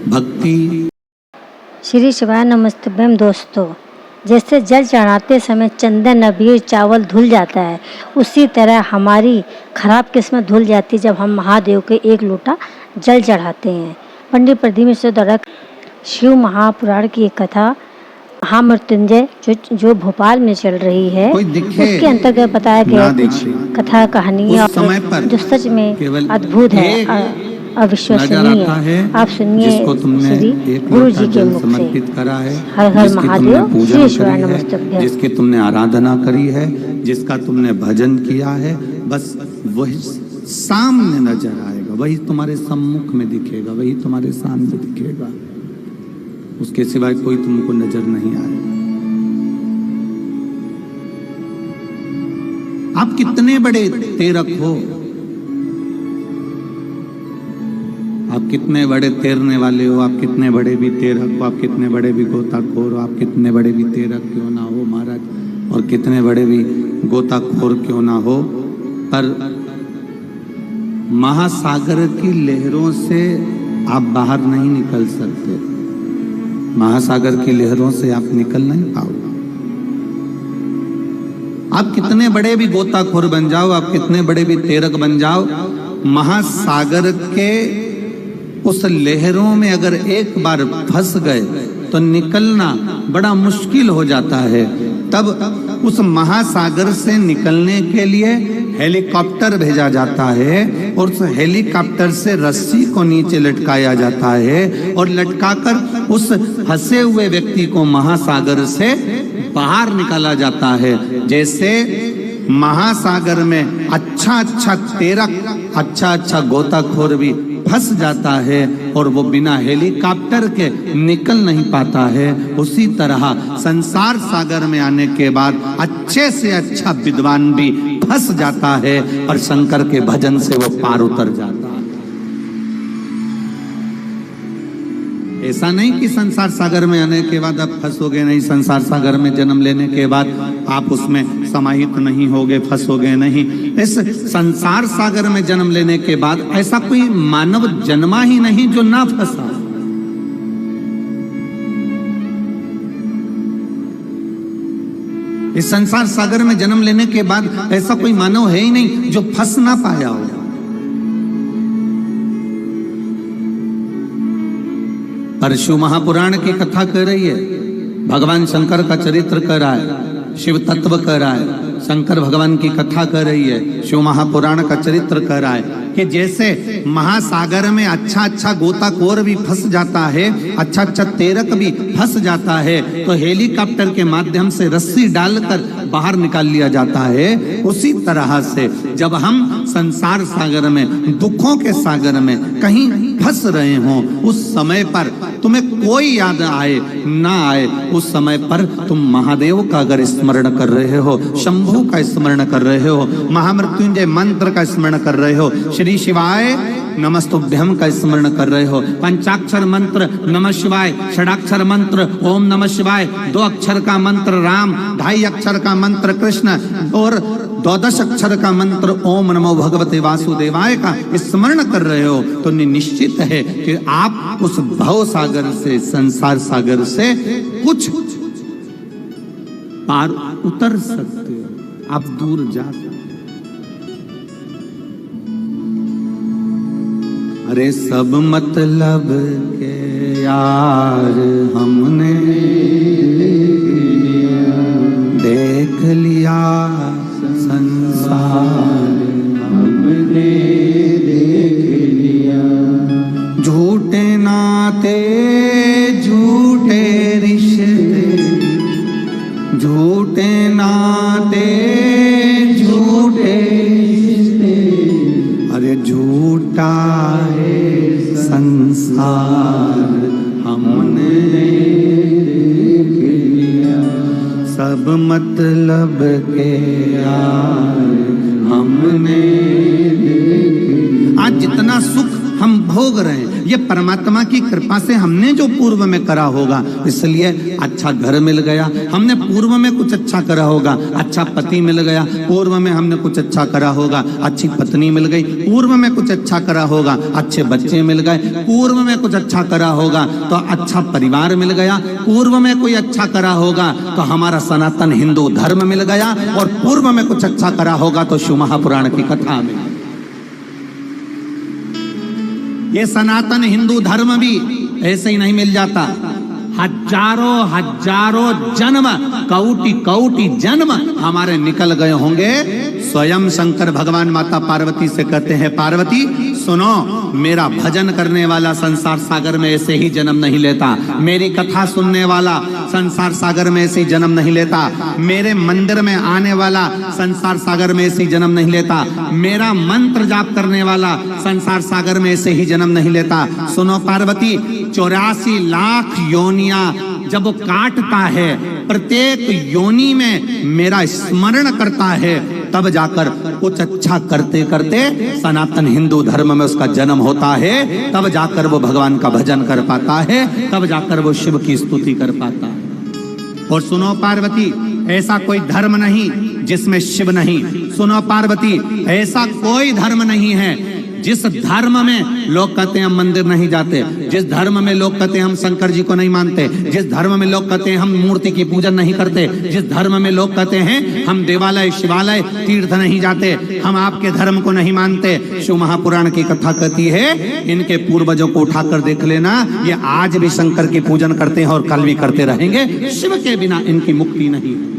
भक्ति। श्री शिवाय नमस्तुभ्यम। दोस्तों, जैसे जल चढ़ाते समय चंदन अबीर चावल धुल जाता है, उसी तरह हमारी खराब किस्मत धुल जाती है जब हम महादेव के एक लोटा जल चढ़ाते हैं। पंडित प्रदीप मिश्र द्वारा शिव महापुराण की एक कथा महामृत्युंजय जो भोपाल में चल रही है, उसके अंतर्गत बताया गया कुछ कथा कहानियाँ जो सच में अद्भुत है, अविश्वसनीय है। आप सुनिए श्री गुरु जी के मुख से। हर हर महादेव, श्री शिवाय नमस्तुभ्यम। जिसकी तुमने आराधना करी है, जिसका तुमने भजन किया है, बस वही सामने नजर आएगा, वही तुम्हारे सम्मुख में दिखेगा, वही तुम्हारे सामने दिखेगा, उसके सिवाय कोई तुमको नजर नहीं आएगा। आप कितने बड़े तेरक हो, आप कितने बड़े तैरने वाले हो, आप कितने बड़े भी तेरक हो, आप कितने बड़े भी गोताखोर हो, आप कितने बड़े भी तेरक क्यों ना हो महाराज, और कितने बड़े भी गोताखोर क्यों ना हो, पर महासागर की लहरों से आप बाहर नहीं निकल सकते। महासागर की लहरों से आप निकल नहीं पाओगे। आप कितने बड़े भी गोताखोर बन जाओ, आप कितने बड़े भी तेरक बन जाओ, महासागर के उस लहरों में अगर एक बार फंस गए तो निकलना बड़ा मुश्किल हो जाता है। तब उस महासागर से निकलने के लिए हेलीकॉप्टर भेजा जाता है, और उस हेलीकॉप्टर से रस्सी को नीचे लटकाया जाता है, और लटकाकर उस फंसे हुए व्यक्ति को महासागर से बाहर निकाला जाता है। जैसे महासागर में अच्छा तेरक, अच्छा गोताखोर भी फंस जाता है और वो बिना हेलीकॉप्टर के निकल नहीं पाता है, उसी तरह संसार सागर में आने के बाद अच्छे से अच्छा विद्वान भी फंस जाता है और शंकर के भजन से वो पार उतर जाता है। ऐसा नहीं कि संसार सागर में आने के बाद आप फंसोगे नहीं, संसार सागर में जन्म लेने के बाद आप उसमें समाहित नहीं होगे, फंसोगे नहीं। इस संसार सागर में जन्म लेने के बाद ऐसा कोई मानव जन्मा ही नहीं जो ना फंसा। इस संसार सागर में जन्म लेने के बाद ऐसा कोई मानव है ही नहीं जो फंस ना पाया हो। शिव महापुराण की कथा कर रही है, भगवान शंकर का चरित्र कर रहा है, शिव तत्व कर रहा है, शंकर भगवान की कथा कर रही है, शिव महापुराण का चरित्र कर रहा है कि जैसे महासागर में अच्छा गोताखोर भी फंस जाता है, अच्छा तेरक भी फंस जाता है, तो हेलीकॉप्टर के माध्यम से रस्सी डालकर बाहर निकाल लिया जाता है। उसी तरह से जब हम संसार सागर में, दुखों के सागर में कहीं फंस रहे हो, उस समय पर तुम्हें कोई याद आए ना आए, उस समय पर तुम महादेव का अगर स्मरण कर रहे हो, शंभु का स्मरण कर रहे हो, महामृत्युंजय मंत्र का स्मरण कर रहे हो, श्री शिवाय नमस्तुभ्यम का स्मरण कर रहे हो, पंचाक्षर मंत्र नमः शिवाय, षडाक्षर मंत्र ओम नमः शिवाय, 2 अक्षर का मंत्र राम, 2.5 अक्षर का मंत्र कृष्ण और 12 अक्षर का मंत्र ओम नमो भगवते वासुदेवाय का स्मरण कर रहे हो, तो निश्चित है कि आप उस भव सागर से, संसार सागर से कुछ पार उतर सकते हो, आप दूर जा सकते। अरे सब मतलब के यार हमने देख लिया, संसार हमने देख लिया, झूठे नाते झूठे रिश्ते, झूठे नाते झूठे रिश्ते, अरे झूठा है संसार हमने देख लिया, सब मतलब के यार हमने देख लिया। आज जितना सुख हम भोग रहे हैं। ये परमात्मा की कृपा से हमने जो पूर्व में करा होगा, इसलिए अच्छा घर मिल गया, हमने पूर्व में कुछ अच्छा करा होगा, अच्छा पति मिल गया, पूर्व में हमने कुछ अच्छा करा होगा, अच्छी पत्नी मिल गई, पूर्व में कुछ अच्छा करा होगा, अच्छे बच्चे मिल गए, पूर्व में कुछ अच्छा करा होगा तो अच्छा परिवार मिल गया, पूर्व में कोई अच्छा करा होगा तो हमारा सनातन हिंदू धर्म मिल गया, और पूर्व में कुछ अच्छा करा होगा तो शिव महापुराण की कथा में। ये सनातन हिंदू धर्म भी ऐसे ही नहीं मिल जाता, हजारों हजारों जन्म, कौटि कौटि जन्म हमारे निकल गए होंगे। स्वयं शंकर भगवान माता पार्वती से कहते हैं, पार्वती सुनो, मेरा भजन करने वाला संसार सागर में ऐसे ही जन्म नहीं लेता, मेरी कथा सुनने वाला संसार सागर में ऐसे ही जन्म नहीं लेता, मेरे मंदिर में आने वाला संसार सागर में ऐसे ही जन्म नहीं लेता, मेरा मंत्र जाप करने वाला संसार सागर में ऐसे ही जन्म नहीं लेता। सुनो पार्वती, 84 लाख योनियां जब वो काटता है, प्रत्येक योनि में मेरा स्मरण करता है, तब जाकर कुछ अच्छा करते करते सनातन हिंदू धर्म में उसका जन्म होता है, तब जाकर वो भगवान का भजन कर पाता है, तब जाकर वो शिव की स्तुति कर पाता है। और सुनो पार्वती, ऐसा कोई धर्म नहीं जिसमें शिव नहीं। सुनो पार्वती, ऐसा कोई धर्म नहीं है जिस धर्म में लोग कहते हैं हम मंदिर नहीं जाते, जिस धर्म में लोग कहते हैं हम शंकर जी को नहीं मानते, जिस धर्म में लोग कहते हैं हम मूर्ति की पूजन नहीं करते, जिस धर्म में लोग कहते हैं हम देवालय शिवालय तीर्थ नहीं जाते, हम आपके धर्म को नहीं मानते। शिव महापुराण की कथा कहती है, इनके पूर्वजों को उठाकर देख लेना, ये आज भी शंकर की पूजन करते हैं और कल भी करते रहेंगे। शिव के बिना इनकी मुक्ति नहीं है,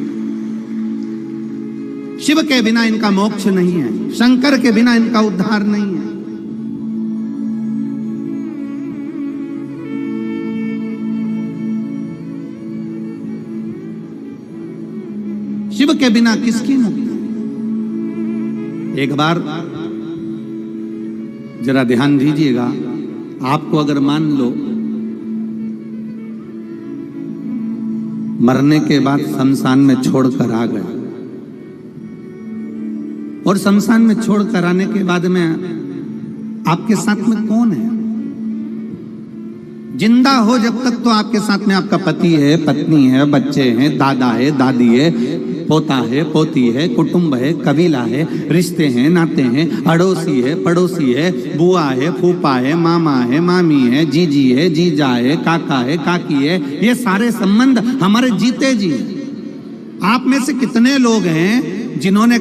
शिव के बिना इनका मोक्ष नहीं है, शंकर के बिना इनका उद्धार नहीं है। शिव के बिना किसकी मुक्ति? एक बार जरा ध्यान दीजिएगा, आपको अगर मान लो मरने के बाद शमशान में छोड़कर आ गए, और शमशान में छोड़कर आने के बाद में आपके साथ में कौन है? जिंदा हो जब तक तो आपके साथ में आपका पति है, पत्नी है, बच्चे हैं, दादा है, दादी है, पोता है, पोती है, कुटुंब है, कबीला है, रिश्ते हैं, नाते हैं, अड़ोसी है, पड़ोसी है, बुआ है, फूफा है, मामा है, मामी है, जीजी है, जीजा है, काका है, काकी है, ये सारे संबंध हमारे जीते जी। आप में से कितने लोग हैं जिन्होंने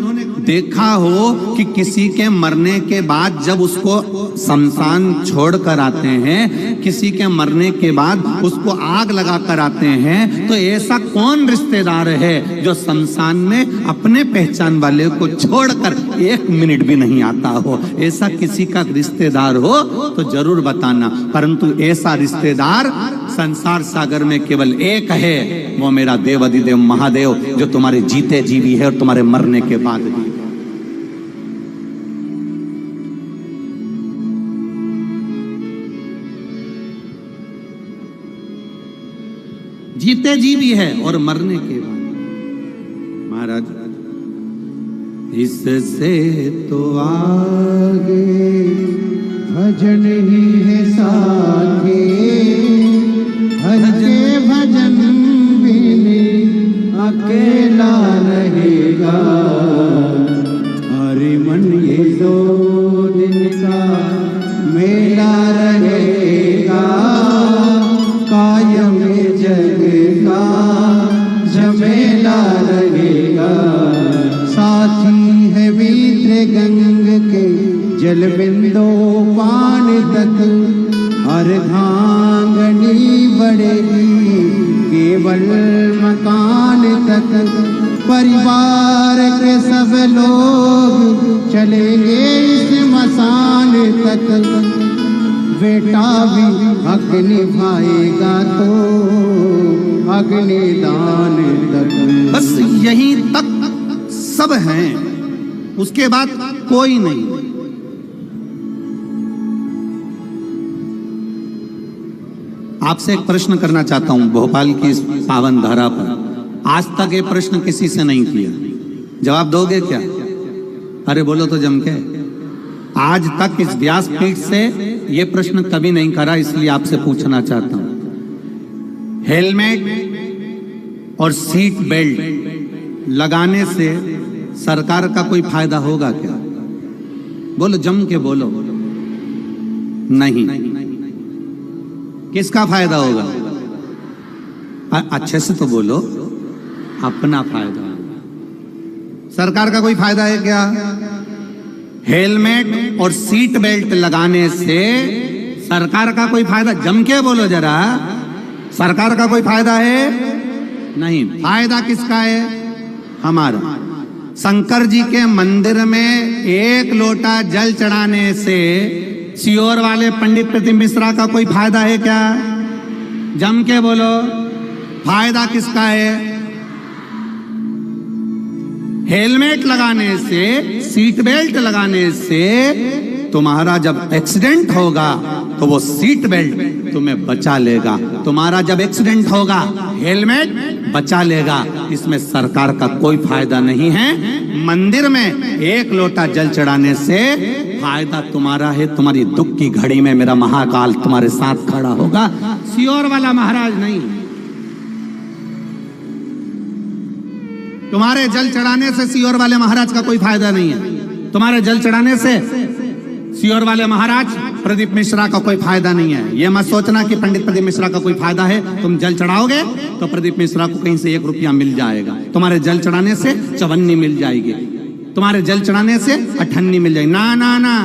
देखा हो कि किसी के मरने के बाद जब उसको शमशान छोड़ कर आते हैं, किसी के मरने के बाद उसको आग लगा कर आते हैं, तो ऐसा कौन रिश्तेदार है जो शमशान में अपने पहचान वाले को छोड़कर 1 मिनट भी नहीं आता हो? ऐसा किसी का रिश्तेदार हो तो जरूर बताना, परंतु ऐसा रिश्तेदार संसार सागर में केवल एक है, वो मेरा देव अधिदेव महादेव, जो तुम्हारे जीते जी भी है और तुम्हारे मरने के बाद भी। जीते जी भी है और मरने के बाद। महाराज, इससे तो आगे भजन ही है साथे, हरे भजन बिने अकेला रहेगा। हरे मन ये 2 दिन का मेला रहेगा, कायम जग का झमेला रहेगा। साथी है वीत्र गंग के जल बिंदो पान तक, हर धांगनी बढ़ेगी केवल मकान तक। परिवार के सब लोग चलेंगे इस मसान तक, बेटा भी हक निभाएगा तो अग्निदान तक। बस यहीं तक सब हैं, उसके बाद कोई नहीं। आपसे एक प्रश्न करना चाहता हूं भोपाल की इस पावन धारा पर। आज तक ये प्रश्न किसी से नहीं किया, जवाब दोगे क्या? अरे बोलो तो जम के। आज तक इस व्यासपीठ से ये प्रश्न कभी नहीं करा, इसलिए आपसे पूछना चाहता हूं, हेलमेट और सीट बेल्ट लगाने से सरकार का कोई फायदा होगा क्या? बोलो, जम के बोलो। नहीं। किसका फायदा होगा? अच्छे से तो बोलो, अपना फायदा। सरकार का कोई फायदा है क्या? हेलमेट और सीट बेल्ट लगाने से सरकार का कोई फायदा? जम के बोलो जरा, सरकार का कोई फायदा है? नहीं। फायदा किसका है? हमारा। शंकर जी के मंदिर में एक लोटा जल चढ़ाने से सीहोर वाले पंडित प्रतिम मिश्रा का कोई फायदा है क्या? जम के बोलो, फायदा किसका है? हेलमेट लगाने से, सीट बेल्ट लगाने से तुम्हारा जब एक्सीडेंट होगा तो वो सीट बेल्ट तुम्हें बचा लेगा। तुम्हारा जब एक्सीडेंट होगा हेलमेट बचा लेगा। इसमें सरकार का कोई फायदा नहीं है। मंदिर में एक लोटा जल चढ़ाने से फायदा तुम्हारा है। तुम्हारी दुख की घड़ी में मेरा महाकाल तुम्हारे साथ खड़ा होगा, सीहोर वाला महाराज नहीं। तुम्हारे जल चढ़ाने से सीहोर वाले महाराज का कोई फायदा नहीं है। तुम्हारे जल चढ़ाने से सीहोर वाले महाराज प्रदीप मिश्रा का कोई फायदा नहीं है। यह मत सोचना कि पंडित प्रदीप मिश्रा का कोई फायदा है। तुम जल चढ़ाओगे तो प्रदीप मिश्रा को कहीं से 1 रुपया मिल जाएगा। तुम्हारे जल चढ़ाने से चवन्नी मिल जाएगी, तुम्हारे जल चढ़ाने से अठन्नी मिल जाएगी। ना ना ना,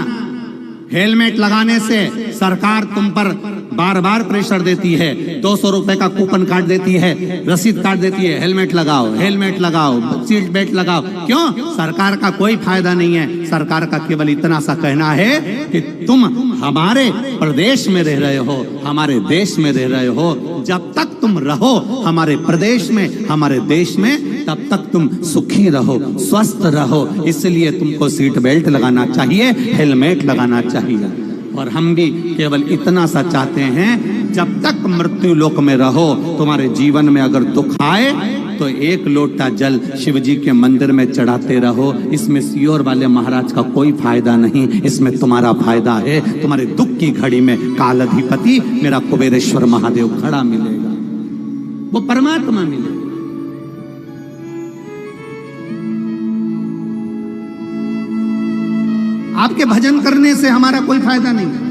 हेलमेट लगाने से सरकार तुम पर बार बार प्रेशर देती है। 200 रुपए का कूपन काट देती है, रसीद काट देती है, हेलमेट लगाओ, हेलमेट लगाओ, सीट बेल्ट लगाओ। क्यों? सरकार का कोई फायदा नहीं है। सरकार का केवल इतना सा कहना है कि तुम हमारे प्रदेश में रह रहे हो, हमारे देश में रह रहे हो। जब तक तुम रहो हमारे प्रदेश में, हमारे देश में, तब तक तुम सुखी रहो, स्वस्थ रहो। इसलिए तुमको सीट बेल्ट लगाना चाहिए, हेलमेट लगाना चाहिए। और हम भी केवल इतना सा चाहते हैं, जब तक मृत्यु लोक में रहो, तुम्हारे जीवन में अगर दुख आए तो 1 लोटा जल शिव जी के मंदिर में चढ़ाते रहो। इसमें सीहोर वाले महाराज का कोई फायदा नहीं, इसमें तुम्हारा फायदा है। तुम्हारे दुख की घड़ी में कालाधिपति मेरा कुबेरेश्वर महादेव खड़ा मिलेगा, वो परमात्मा मिलेगा। आपके भजन करने से हमारा कोई फायदा नहीं है,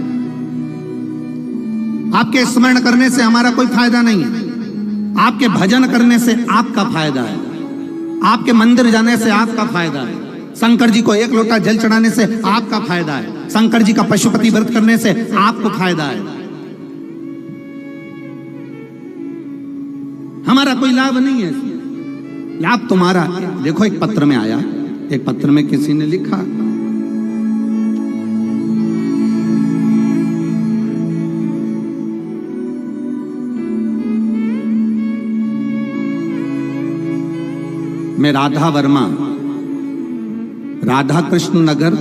आपके स्मरण करने से हमारा कोई फायदा नहीं है। आपके भजन करने से आपका फायदा है, आपके मंदिर जाने से आपका फायदा है, शंकर जी को 1 लोटा जल चढ़ाने से आपका फायदा है, शंकर जी का पशुपति व्रत करने से आपको फायदा है। हमारा कोई लाभ नहीं है। लाभ तुम्हारा, देखो एक पत्र में आया, एक पत्र में किसी ने लिखा, मैं राधा वर्मा, राधा कृष्ण नगर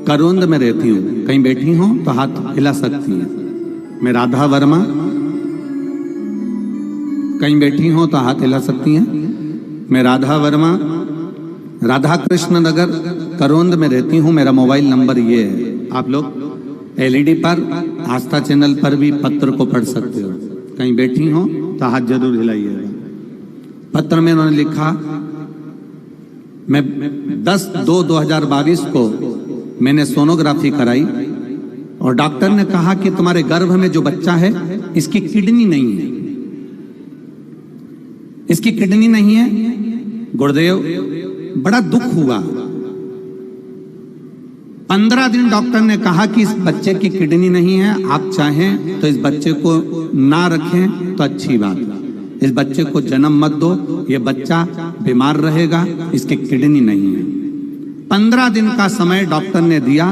करोंद में रहती हूँ। कहीं बैठी हो तो हाथ हिला सकती हैं। मैं राधा वर्मा, कहीं बैठी हो तो हाथ हिला सकती हैं। मैं राधा वर्मा, राधा कृष्ण नगर करोंद में रहती हूँ। मेरा मोबाइल नंबर ये है। आप लोग एलईडी पर, आस्था चैनल पर भी पत्र को पढ़ सकते हो। कहीं बैठी हो तो हाथ जरूर हिलाइएगा। पत्र में उन्होंने लिखा, मैं 10/2/2022 को मैंने सोनोग्राफी कराई और डॉक्टर ने कहा कि तुम्हारे गर्भ में जो बच्चा है इसकी किडनी नहीं है, इसकी किडनी नहीं है। गुरुदेव, बड़ा दुख हुआ। 15 दिन डॉक्टर ने कहा कि इस बच्चे की किडनी नहीं है, आप चाहें तो इस बच्चे को ना रखें तो अच्छी बात है, इस बच्चे को जन्म मत दो, ये बच्चा बीमार रहेगा, इसकी किडनी नहीं है। 15 दिन का समय डॉक्टर ने दिया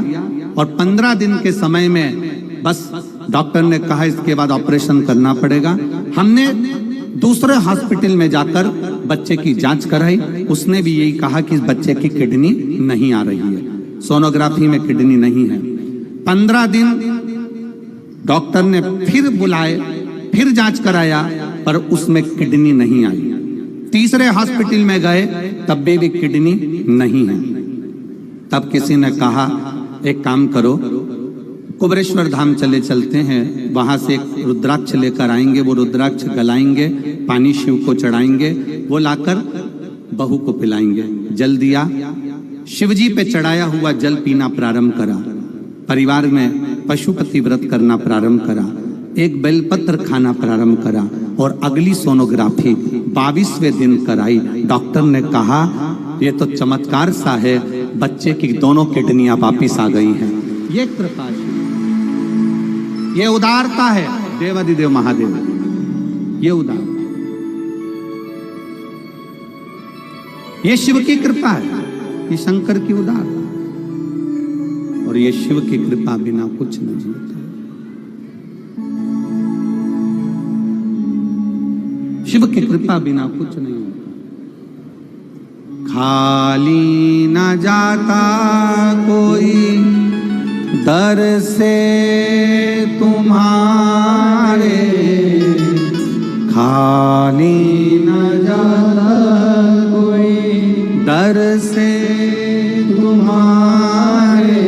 और 15 दिन के समय में बस डॉक्टर ने कहा इसके बाद ऑपरेशन करना पड़ेगा। हमने दूसरे हॉस्पिटल में जाकर बच्चे की जांच कराई, उसने भी यही कहा कि इस बच्चे की किडनी नहीं आ रही है, सोनोग्राफी में किडनी नहीं है। 15 दिन डॉक्टर ने फिर बुलाए, फिर जांच कराया, पर उसमें किडनी नहीं आई। तीसरे हॉस्पिटल में गए, तब भी किडनी नहीं है। तब किसी ने कहा एक काम करो, कुबरेश्वर धाम चले चलते हैं, वहां से एक रुद्राक्ष लेकर आएंगे, वो रुद्राक्ष गलाएंगे, पानी शिव को चढ़ाएंगे, वो लाकर बहू को पिलाएंगे। जल दिया, शिवजी पे चढ़ाया हुआ जल पीना प्रारंभ करा, परिवार में पशुपति व्रत करना प्रारंभ करा, एक बेलपत्र खाना प्रारंभ करा और अगली सोनोग्राफी 22वें दिन कराई। डॉक्टर ने कहा ये तो चमत्कार सा है, बच्चे की दोनों किडनियां वापिस आ गई हैं। ये कृपा है, ये उदारता है देवादिदेव महादेव, ये उदार, ये शिव की कृपा है, ये शंकर की उदार, और ये शिव की कृपा बिना कुछ नहीं होता। शिव की कृपा बिना कुछ नहीं होता। खाली न जाता कोई दर से तुम्हारे, खाली न जाता कोई दर से तुम्हारे,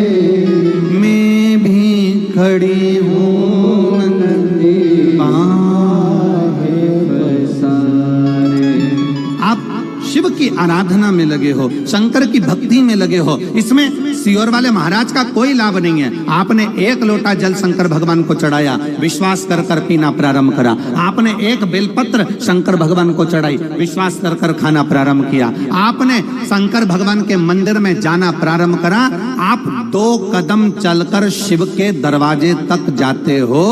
मैं भी खड़ी हूँ नंदी बाहे पसारे। आप शिव की आराधना में लगे हो, शंकर की भक्ति में लगे हो, इसमें सियोर वाले महाराज का कोई लाभ नहीं है। आपने एक लोटा जल शंकर भगवान को चढ़ाया, विश्वास कर कर पीना प्रारंभ करा। आपने एक बेलपत्र शंकर भगवान को चढ़ाई, विश्वास कर कर खाना प्रारंभ किया। आपने शंकर भगवान के मंदिर में जाना प्रारंभ करा। आप 2 कदम चलकर शिव के दरवाजे तक जाते हो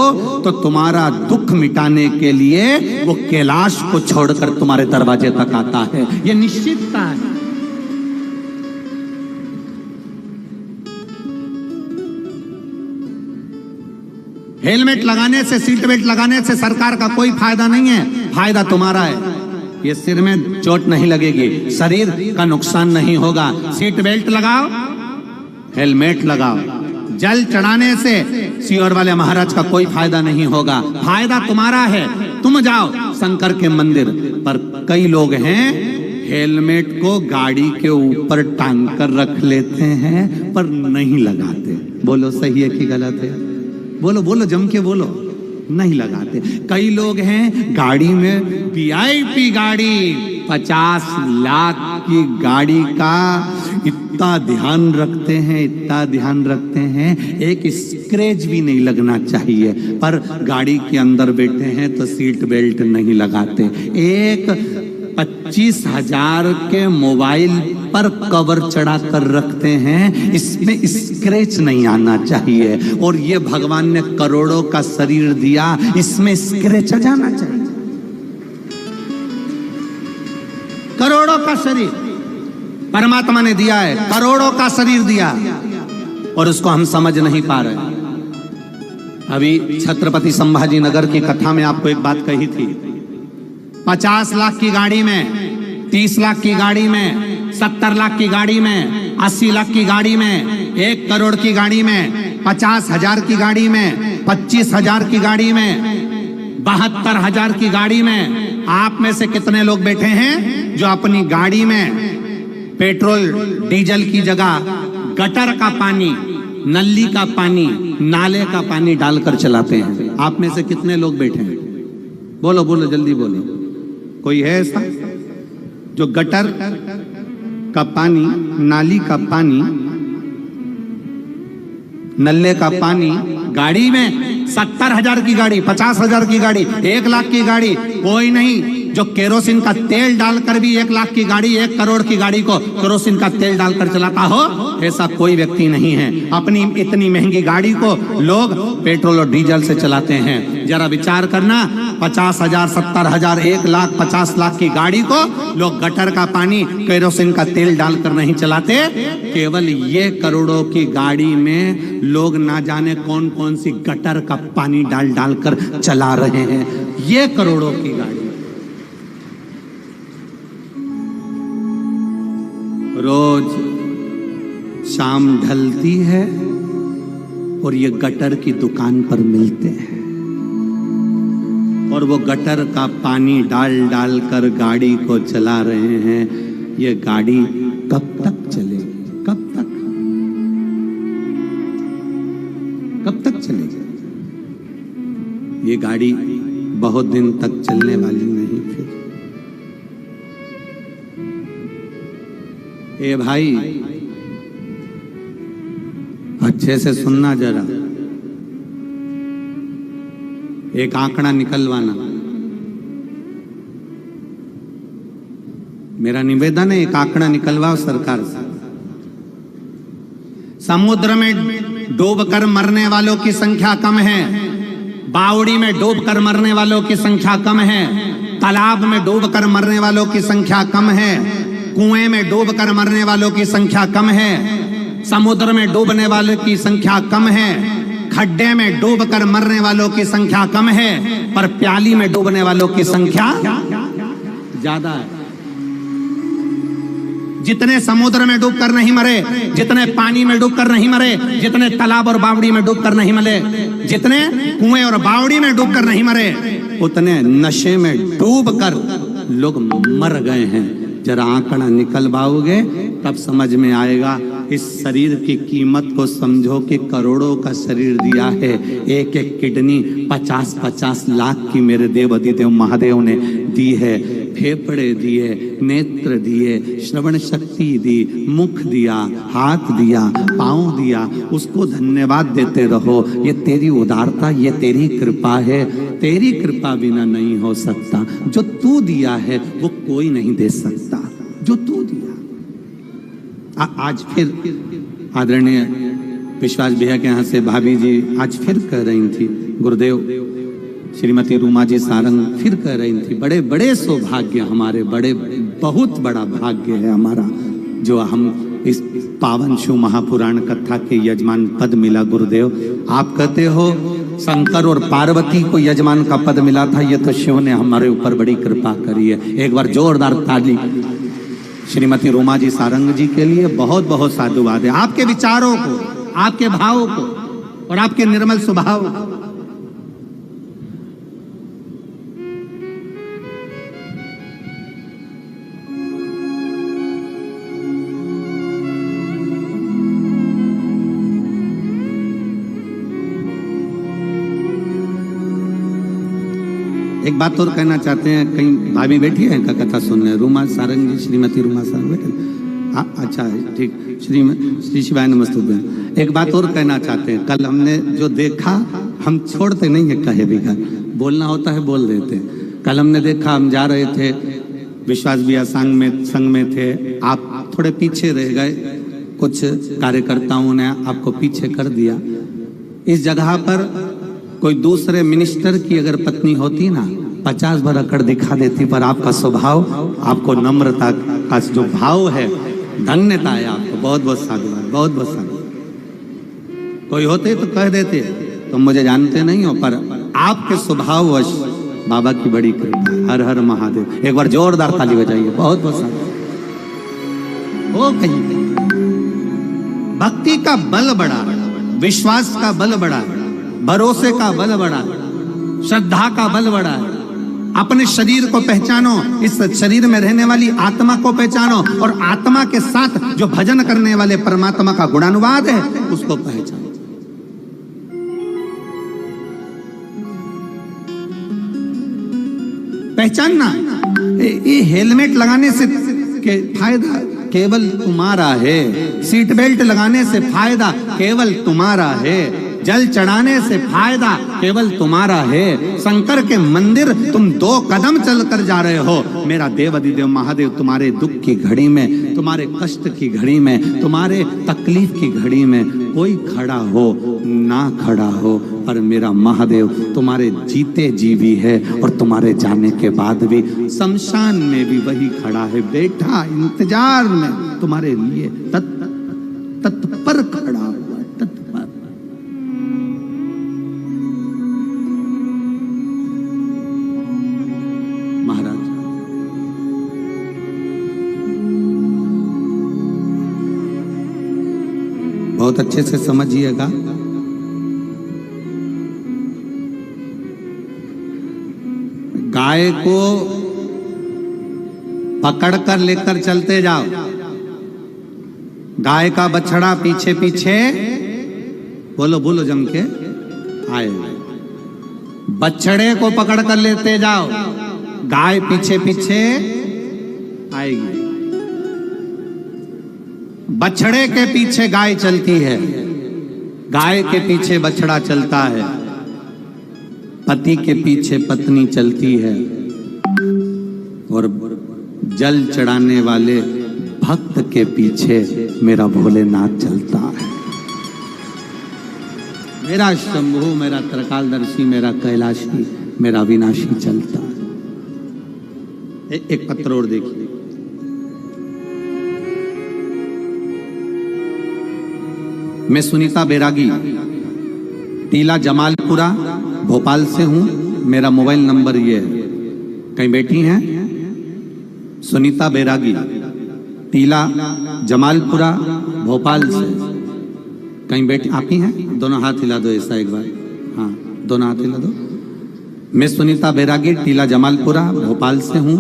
तो तुम्हारा दुख मिटाने के लिए वो कैलाश को छोड़कर तुम्हारे दरवाजे तक आता है। ये निश्चितता है। हेलमेट लगाने से, सीट बेल्ट लगाने से सरकार का कोई फायदा नहीं है, फायदा तुम्हारा है। ये सिर में चोट नहीं लगेगी, शरीर का नुकसान नहीं होगा। सीट बेल्ट लगाओ, हेलमेट लगाओ। जल चढ़ाने से सियोर वाले महाराज का कोई फायदा नहीं होगा, फायदा तुम्हारा है। तुम जाओ शंकर के मंदिर पर। कई लोग हैं हेलमेट को गाड़ी के ऊपर टांग कर रख लेते हैं पर नहीं लगाते। बोलो सही है कि गलत है? बोलो बोलो, जम के बोलो। नहीं लगाते। कई लोग हैं गाड़ी में VIP गाड़ी, 50 लाख की गाड़ी का इतना ध्यान रखते हैं, इतना ध्यान रखते हैं, एक स्क्रैच भी नहीं लगना चाहिए, पर गाड़ी के अंदर बैठे हैं तो सीट बेल्ट नहीं लगाते। एक 25,000 के मोबाइल पर कवर चढ़ा कर रखते हैं, इसमें स्क्रैच नहीं आना चाहिए। और ये भगवान ने करोड़ों का शरीर दिया, इसमें स्क्रैच आ जाना चाहिए। करोड़ों का शरीर परमात्मा ने दिया है, करोड़ों का शरीर दिया, और उसको हम समझ नहीं पा रहे। अभी छत्रपति संभाजी नगर की कथा में आपको एक बात कही थी। 50 लाख की गाड़ी में, 30 लाख की गाड़ी में, 70 लाख की गाड़ी में, 80 लाख की गाड़ी में, 1 करोड़ की गाड़ी में, 50,000 की गाड़ी में, 25,000 की गाड़ी में, 72,000 की गाड़ी में, आप में से कितने लोग बैठे हैं जो अपनी गाड़ी में पेट्रोल डीजल की जगह गटर का पानी, नली का पानी, नाले का पानी डालकर चलाते हैं? आप में से कितने लोग बैठे हैं? बोलो बोलो, जल्दी बोलो। कोई है ऐसा जो गटर का पानी, नाली का पानी, नल्ले का पानी गाड़ी में, 70,000 की गाड़ी, 50,000 की गाड़ी, 1 लाख की गाड़ी, कोई नहीं जो केरोसिन का तेल डालकर भी 1 लाख की गाड़ी, 1 करोड़ की गाड़ी को केरोसिन का तेल डालकर चलाता हो? ऐसा कोई व्यक्ति नहीं है। अपनी इतनी महंगी गाड़ी को लोग पेट्रोल और डीजल से चलाते हैं। जरा विचार करना, 50,000, 70,000, 1 लाख, 50 लाख की गाड़ी को लोग गटर का पानी, केरोसिन का तेल डालकर नहीं चलाते। केवल ये करोड़ों की गाड़ी में लोग ना जाने कौन कौन सी गटर का पानी डाल डालकर चला रहे हैं। ये करोड़ों की गाड़ी रोज शाम ढलती है और ये गटर की दुकान पर मिलते हैं, और वो गटर का पानी डाल डाल कर गाड़ी को चला रहे हैं। ये गाड़ी कब तक चलेगी? कब तक? ये गाड़ी बहुत दिन तक चलने वाली नहीं। फिर ए भाई अच्छे से सुनना जरा, एक आंकड़ा निकलवाना। मेरा निवेदन है, एक आंकड़ा निकलवाओ सरकार से। समुद्र में डूबकर मरने वालों की संख्या कम है, बावड़ी में डूबकर मरने वालों की संख्या कम है, तालाब में डूबकर मरने वालों की संख्या कम है, कुएं में डूबकर मरने वालों की संख्या कम है, समुद्र में डूबने वालों की संख्या कम है, खड्डे में डूबकर मरने वालों की संख्या कम है, पर प्याली में डूबने वालों की संख्या ज्यादा है। जितने समुद्र में डूबकर नहीं मरे, जितने पानी में डूबकर नहीं मरे, जितने तालाब और बावड़ी में डूबकर नहीं मरे, जितने कुएं और बावड़ी में डूबकर नहीं मरे, उतने नशे में डूबकर लोग मर गए हैं। जरा आंकड़ा निकलवाओगे तब समझ में आएगा। इस शरीर की कीमत को समझो कि करोड़ों का शरीर दिया है। एक एक किडनी 50-50 लाख की मेरे देव अधिदेव महादेव ने दी है। फेफड़े दिए, नेत्र दिए, श्रवण शक्ति दी, मुख दिया, हाथ दिया, पांव दिया, उसको धन्यवाद देते रहो। ये तेरी उदारता, ये तेरी कृपा है। तेरी कृपा बिना नहीं हो सकता। जो तू दिया है वो कोई नहीं दे सकता, जो तू दिया। आज फिर आदरणीय विश्वास भैया के यहाँ से भाभी जी आज फिर कह रही थी, गुरुदेव श्रीमती रूमा जी सारंग फिर कह रही थी, बड़े बड़े सौभाग्य हमारे, बड़े बहुत बड़ा भाग्य है हमारा जो हम इस पावन शिव महापुराण कथा के यजमान पद मिला। गुरुदेव आप कहते हो शंकर और पार्वती को यजमान का पद मिला था, ये तो शिव ने हमारे ऊपर बड़ी कृपा करी है। एक बार जोरदार ताली श्रीमती रूमा जी सारंग जी के लिए। बहुत बहुत साधुवाद है आपके विचारों को, आपके भावों को और आपके निर्मल स्वभाव को। एक बात और कहना चाहते हैं, कहीं भाभी बैठी है इनका कथा सुनने, रूमा सारंग जी, श्रीमती रूमा सारंग बैठे। अच्छा है, ठीक। श्री शिवाय नमस्तुभ्यं। एक बात और कहना चाहते हैं, कल हमने जो देखा हम छोड़ते नहीं है, कहे भी कर बोलना होता है बोल देते हैं। कल हमने देखा, हम जा रहे थे विश्वास भैया संग में थे, आप थोड़े पीछे रह गए, कुछ कार्यकर्ताओं ने आपको पीछे कर दिया। इस जगह पर कोई दूसरे मिनिस्टर की अगर पत्नी होती ना, 50 भर अकड़ दिखा देती, पर आपका स्वभाव, आपको नम्रता का जो भाव है, धन्यता है आपको। बहुत बहुत साधुवाद, बहुत बहुत साधुवाद। कोई होते तो कह देते तुम मुझे जानते नहीं हो, पर आपके स्वभाववश बाबा की बड़ी कृपा। हर हर महादेव। एक बार जोरदार ताली बजाइए। बहुत बहुत साधुवाद। ओ कहीं भक्ति का बल बड़ा, विश्वास का बल बड़ा, भरोसे का बल बड़ा, श्रद्धा का बल बड़ा है। अपने शरीर को पहचानो, इस शरीर में रहने वाली आत्मा को पहचानो, और आत्मा के साथ जो भजन करने वाले परमात्मा का गुणानुवाद है उसको पहचानो। पहचानना। ये हेलमेट लगाने से के फायदा केवल तुम्हारा है, सीट बेल्ट लगाने से फायदा केवल तुम्हारा है, जल चढ़ाने से फायदा केवल तुम्हारा है। शंकर के मंदिर तुम 2 कदम चलकर जा रहे हो। मेरा देव अधिदेव महादेव तुम्हारे दुख की घड़ी में, तुम्हारे कष्ट की घड़ी में, तुम्हारे तकलीफ की घड़ी में कोई खड़ा हो ना खड़ा हो, पर मेरा महादेव तुम्हारे जीते जी भी है और तुम्हारे जाने के बाद भी शमशान में भी वही खड़ा है, बैठा इंतजार में तुम्हारे लिए तत्पर खड़ा हुआ, तत्पर। महाराज बहुत अच्छे से समझिएगा। गाय को पकड़कर लेकर चलते जाओ, गाय का बछड़ा पीछे पीछे बोलो बोलो जम के आए। बछड़े को पकड़ कर लेते जाओ, गाय पीछे पीछे आएगी। बछड़े के पीछे गाय चलती है, गाय के पीछे बछड़ा चलता है, पति के पीछे पत्नी चलती है, और जल चढ़ाने वाले भक्त के पीछे मेरा भोलेनाथ चलता है। मेरा शंभु, मेरा त्रिकालदर्शी, मेरा कैलाशी, मेरा विनाशी चलता है। एक पत्र और देखिए। मैं सुनीता बैरागी, टीला जमालपुरा, भोपाल से हूं। मेरा मोबाइल नंबर ये है। कहीं बैठी हैं? सुनीता बैरागी, टीला जमालपुरा, भोपाल से। कहीं बैठी आप ही हैं? दोनों हाथ हिला दो ऐसा एक बार। हाँ, दोनों हाथ हिला दो। मैं सुनीता बैरागी, टीला जमालपुरा, भोपाल से हूं।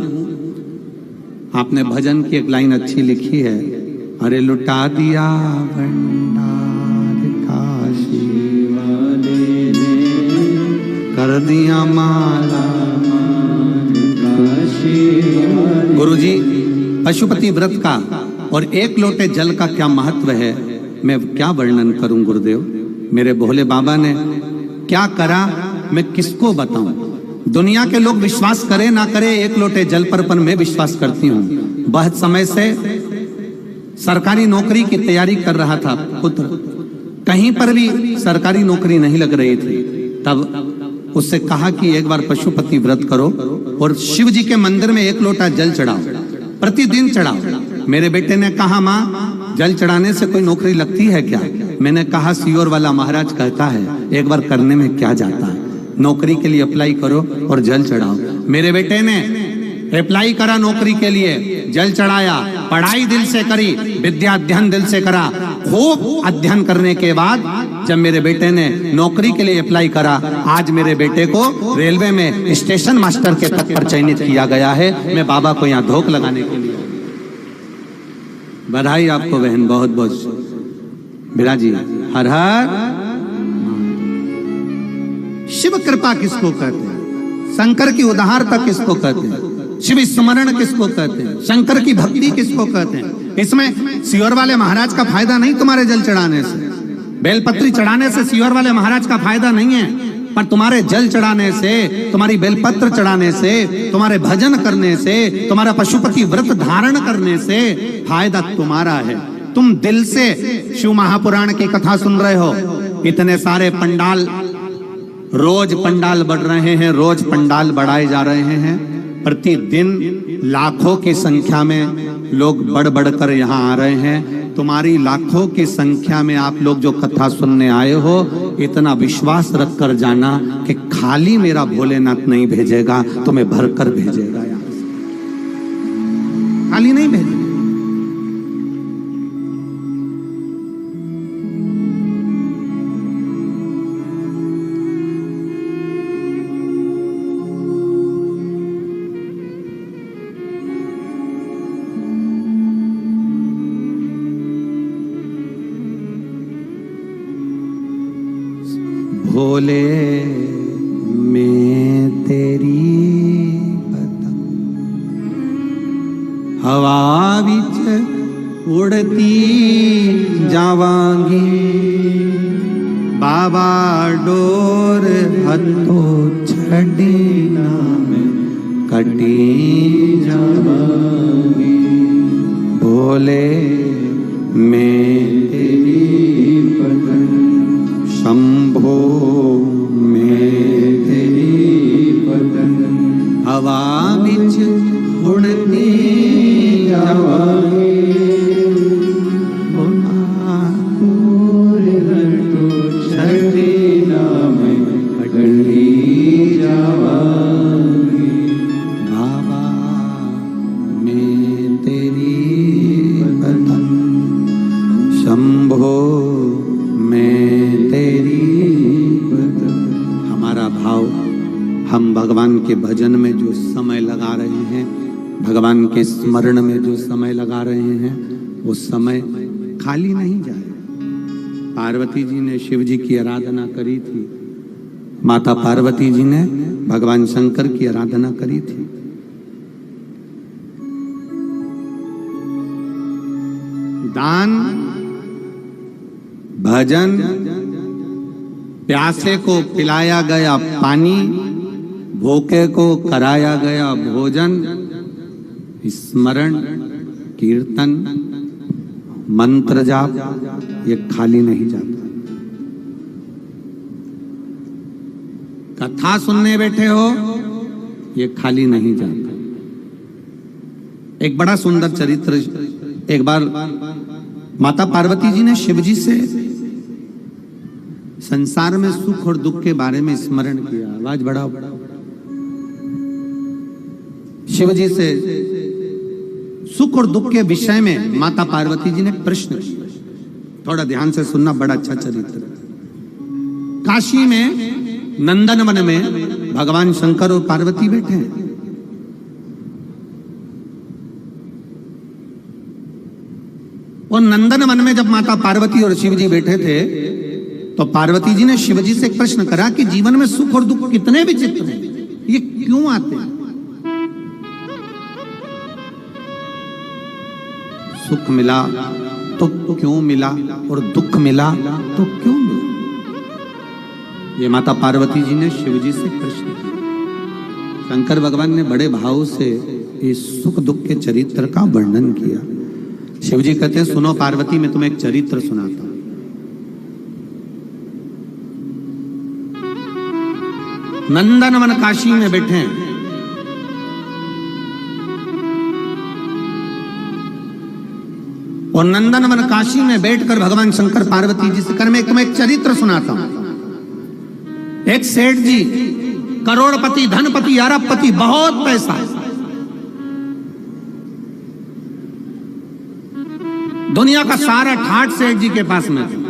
आपने भजन की एक लाइन अच्छी लिखी है, अरे लुटा दिया भंडार काशी वाले ने, कर दिया माला काशी। गुरुजी, पशुपति व्रत का और एक लोटे जल का क्या महत्व है, मैं क्या वर्णन करूं गुरुदेव। मेरे भोले बाबा ने क्या करा, मैं किसको बताऊं। दुनिया के लोग विश्वास करे ना करे एक लोटे जल पर मैं विश्वास करती हूं। बहुत समय से सरकारी नौकरी की तैयारी कर रहा था पुत्र, कहीं पर भी सरकारी नौकरी नहीं लग रही थी। तब उससे कहा कि एक बार पशुपति व्रत करो और शिव जी के मंदिर में एक लोटा जल चढ़ाओ, प्रतिदिन चढ़ाओ। मेरे बेटे ने कहा, माँ जल चढ़ाने से कोई नौकरी लगती है क्या? मैंने कहा, सीओर वाला महाराज कहता है, एक बार करने में क्या जाता है, नौकरी के लिए अप्लाई करो और जल चढ़ाओ। मेरे बेटे ने अप्लाई करा नौकरी के लिए, जल चढ़ाया, पढ़ाई दिल से करी, विद्या अध्ययन दिल से करा। खूब अध्ययन करने के बाद जब मेरे बेटे ने नौकरी के लिए अप्लाई करा, आज मेरे बेटे को रेलवे में स्टेशन मास्टर के पद पर चयनित किया गया है। मैं बाबा को यहाँ धोख लगाने के लिए। बधाई आपको बहन, बहुत बहुत। बिराजी हर हर। शिव कृपा किसको कहते हैं? शंकर की उदारता किसको कहते हैं? शिव स्मरण किसको कहते हैं? शंकर की भक्ति किसको कहते हैं? इसमें सीहोर वाले महाराज का फायदा नहीं तुम्हारे जल चढ़ाने से, बेलपत्री चढ़ाने से सीहोर वाले महाराज का फायदा नहीं है, पर तुम्हारे जल चढ़ाने से, तुम्हारी बेलपत्र चढ़ाने से, तुम्हारे भजन करने से, तुम्हारा पशुपति व्रत धारण करने से फायदा तुम्हारा है। तुम दिल से शिव महापुराण की कथा सुन रहे हो। इतने सारे पंडाल, रोज पंडाल बढ़ रहे हैं, रोज पंडाल बढ़ाए जा रहे हैं। प्रतिदिन लाखों की संख्या में लोग बढ़ बढ़कर यहाँ आ रहे हैं। तुम्हारी लाखों की संख्या में आप लोग जो कथा सुनने आए हो, इतना विश्वास रख कर जाना कि खाली मेरा भोलेनाथ नहीं भेजेगा, तुम्हें भरकर भेजेगा। यहाँ खाली नहीं भेजेगा। भोले मैं तेरी पतंग हवा विच उड़ती जावांगी, बाबा डोर हथों छड़ी ना मैं कटी जावांगी। भोले मैं तेरी पतंग, शंभो मैं तेरी पतंग हवा विच उड़ती जावांगी, छड़ी ना मैं कटी जावांगी। बाबा मैं तेरी पतंग, शंभो मैं तेरी पतंग। हमारा भाव, हम भगवान के भजन में जो समय लगा रहे हैं, भगवान के स्मरण में जो समय लगा रहे हैं, वो समय खाली नहीं जाए। पार्वती जी ने शिव जी की आराधना करी थी, माता पार्वती जी ने भगवान शंकर की आराधना करी थी। दान, भजन, प्यासे को पिलाया गया पानी, भूखे को कराया गया भोजन, स्मरण, कीर्तन, मंत्र जाप, ये खाली नहीं जाता। कथा सुनने बैठे हो, ये खाली नहीं जाता। एक बड़ा सुंदर चरित्र, एक बार माता पार्वती जी ने शिव जी से संसार में सुख और दुख के बारे में स्मरण किया। आवाज बढ़ाओ। शिव जी से सुख और दुख के विषय में माता पार्वती जी ने प्रश्न किया। थोड़ा ध्यान से सुनना, बड़ा अच्छा चरित्र। काशी में नंदन वन में भगवान शंकर और पार्वती बैठे हैं। और नंदन वन में जब माता पार्वती और शिव जी बैठे थे तो पार्वती जी ने शिव जी से एक प्रश्न करा कि जीवन में सुख और दुख कितने विचित्र हैं, ये क्यों आते हैं? सुख मिला तो क्यों मिला, और दुख मिला तो क्यों मिला? ये माता पार्वती जी ने शिव जी से प्रश्न किया। शंकर भगवान ने बड़े भाव से इस सुख दुख के चरित्र का वर्णन किया। शिव जी कहते हैं, सुनो पार्वती, मैं तुम्हें एक चरित्र सुनाता हूं। नंदनवन काशी में बैठे हैं। और नंदनवन काशी में बैठकर भगवान शंकर पार्वती जी से कर, मैं तुम्हें एक चरित्र सुनाता हूं। एक सेठ जी, करोड़पति, धनपति, अरबपति, बहुत पैसा है, दुनिया का सारा ठाठ सेठ जी के पास में था।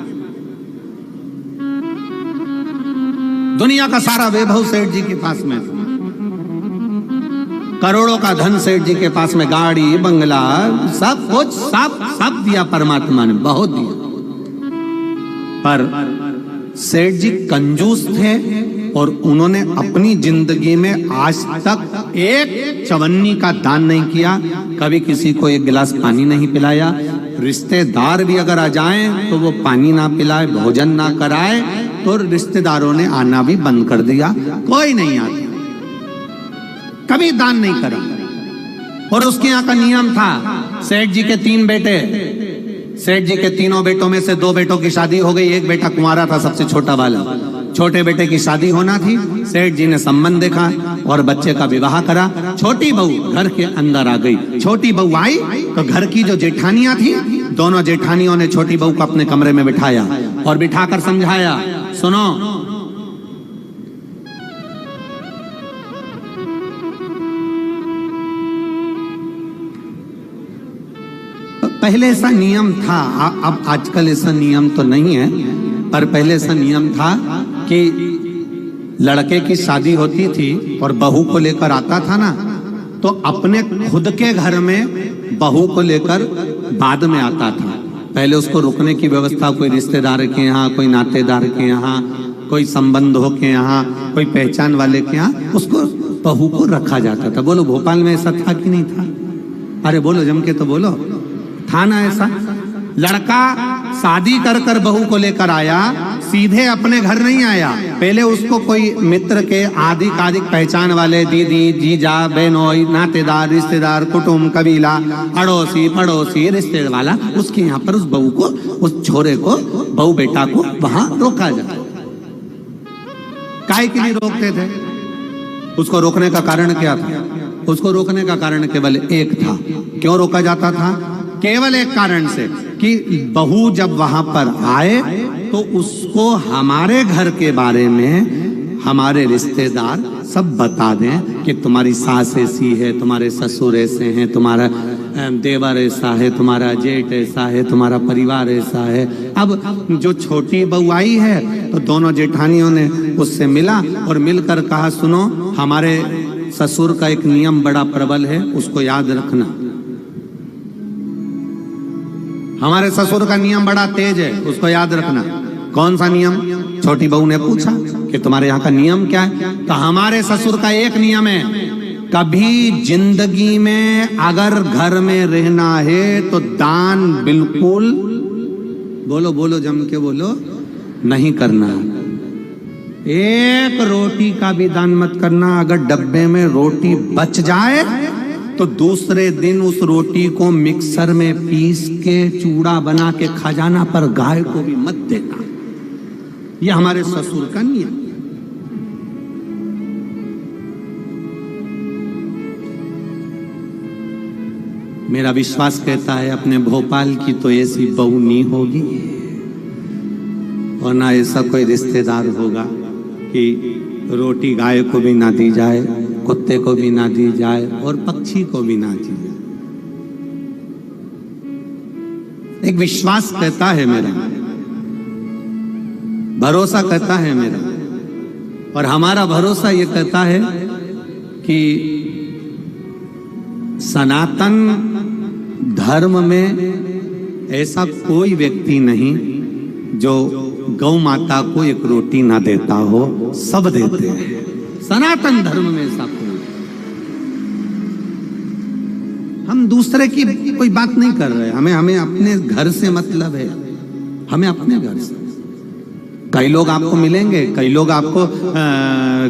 दुनिया का सारा वैभव सेठ जी के पास में था। करोड़ों का धन सेठ जी के पास में, गाड़ी, बंगला, सब कुछ, सब दिया परमात्मा ने, बहुत दिया। पर सेठ जी कंजूस थे और उन्होंने अपनी जिंदगी में आज तक एक चवन्नी का दान नहीं किया, कभी किसी को एक गिलास पानी नहीं पिलाया। रिश्तेदार भी अगर आ जाएं तो वो पानी ना पिलाए, भोजन ना कराए, तो रिश्तेदारों ने आना भी बंद कर दिया, कोई नहीं आता, कभी दान नहीं करा। और उसके यहाँ का नियम था, सेठ जी के 3 बेटे, सेठ जी के तीनों बेटों में से 2 बेटों की शादी हो गई, एक बेटा कुंवारा था, सबसे छोटा वाला। छोटे बेटे की शादी होना थी, सेठ जी ने संबंध देखा और बच्चे का विवाह करा। छोटी बहू घर के अंदर आ गई। छोटी बहू आई तो घर की जो जेठानियां थी, दोनों जेठानियों ने छोटी बहू को अपने कमरे में बिठाया और बिठाकर समझाया, सुनो, पहले ऐसा नियम था, अब आजकल ऐसा नियम तो नहीं है, पर पहले ऐसा नियम था कि लड़के की शादी होती थी और बहू को लेकर आता था ना, तो अपने खुद के घर में बहू को लेकर बाद में आता था। पहले उसको रुकने की व्यवस्था कोई रिश्तेदार के यहाँ, कोई नातेदार के यहाँ, कोई संबंधों के यहाँ, कोई पहचान वाले के यहाँ उसको बहू को रखा जाता था। बोलो भोपाल में ऐसा था कि नहीं था? अरे बोलो, जम के तो बोलो, था ना ऐसा? लड़का शादी कर कर बहू को लेकर आया, सीधे अपने घर नहीं आया, पहले उसको कोई मित्र के आधिक पहचान वाले, दीदी, जीजा, बहनोई, नातेदार, रिश्तेदार, कुटुंब, कबीला, अड़ोसी पड़ोसी, रिश्तेदार वाला, उसके यहाँ पर उस बहू को, उस छोरे को, बहू बेटा को वहां रोका जाए। काहे के लिए रोकते थे? उसको रोकने का कारण क्या था? उसको रोकने का कारण केवल एक था। क्यों रोका जाता था? केवल एक कारण से कि बहू जब वहां पर आए तो उसको हमारे घर के बारे में हमारे रिश्तेदार सब बता दें कि तुम्हारी सास ऐसी है, तुम्हारे ससुर ऐसे हैं, तुम्हारा देवर ऐसा है, तुम्हारा जेठ ऐसा है, तुम्हारा परिवार ऐसा है। अब जो छोटी बहू आई है तो दोनों जेठानियों ने उससे मिला और मिलकर कहा, सुनो, हमारे ससुर का एक नियम बड़ा प्रबल है, उसको याद रखना। हमारे ससुर का नियम बड़ा तेज है, उसको याद रखना। कौन सा नियम? छोटी बहू ने पूछा कि कि तुम्हारे यहाँ का नियम क्या है? तो हमारे ससुर का एक नियम है, कभी जिंदगी में अगर घर में रहना है तो दान बिल्कुल, बोलो बोलो जम के बोलो, नहीं करना। एक रोटी का भी दान मत करना। अगर डब्बे में रोटी बच जाए तो दूसरे दिन उस रोटी को मिक्सर में पीस के चूड़ा बना के खा जाना, पर गाय को भी मत देना। यह हमारे ससुर का नियम। मेरा विश्वास कहता है अपने भोपाल की तो ऐसी बहू नहीं होगी और ना ऐसा कोई रिश्तेदार होगा कि रोटी गाय को भी ना दी जाए, कुत्ते को भी ना दी जाए और पक्षी को भी ना दी जाए। एक विश्वास कहता है मेरा, भरोसा कहता है मेरा, और हमारा भरोसा ये कहता है कि सनातन धर्म में ऐसा कोई व्यक्ति नहीं जो गौ माता को एक रोटी ना देता हो, सब देते हैं। सनातन धर्म में ऐसा कोई, हम दूसरे की कोई बात नहीं कर रहे, हमें अपने घर से मतलब है, हमें अपने घर से। कई लोग आपको मिलेंगे, कई लोग आपको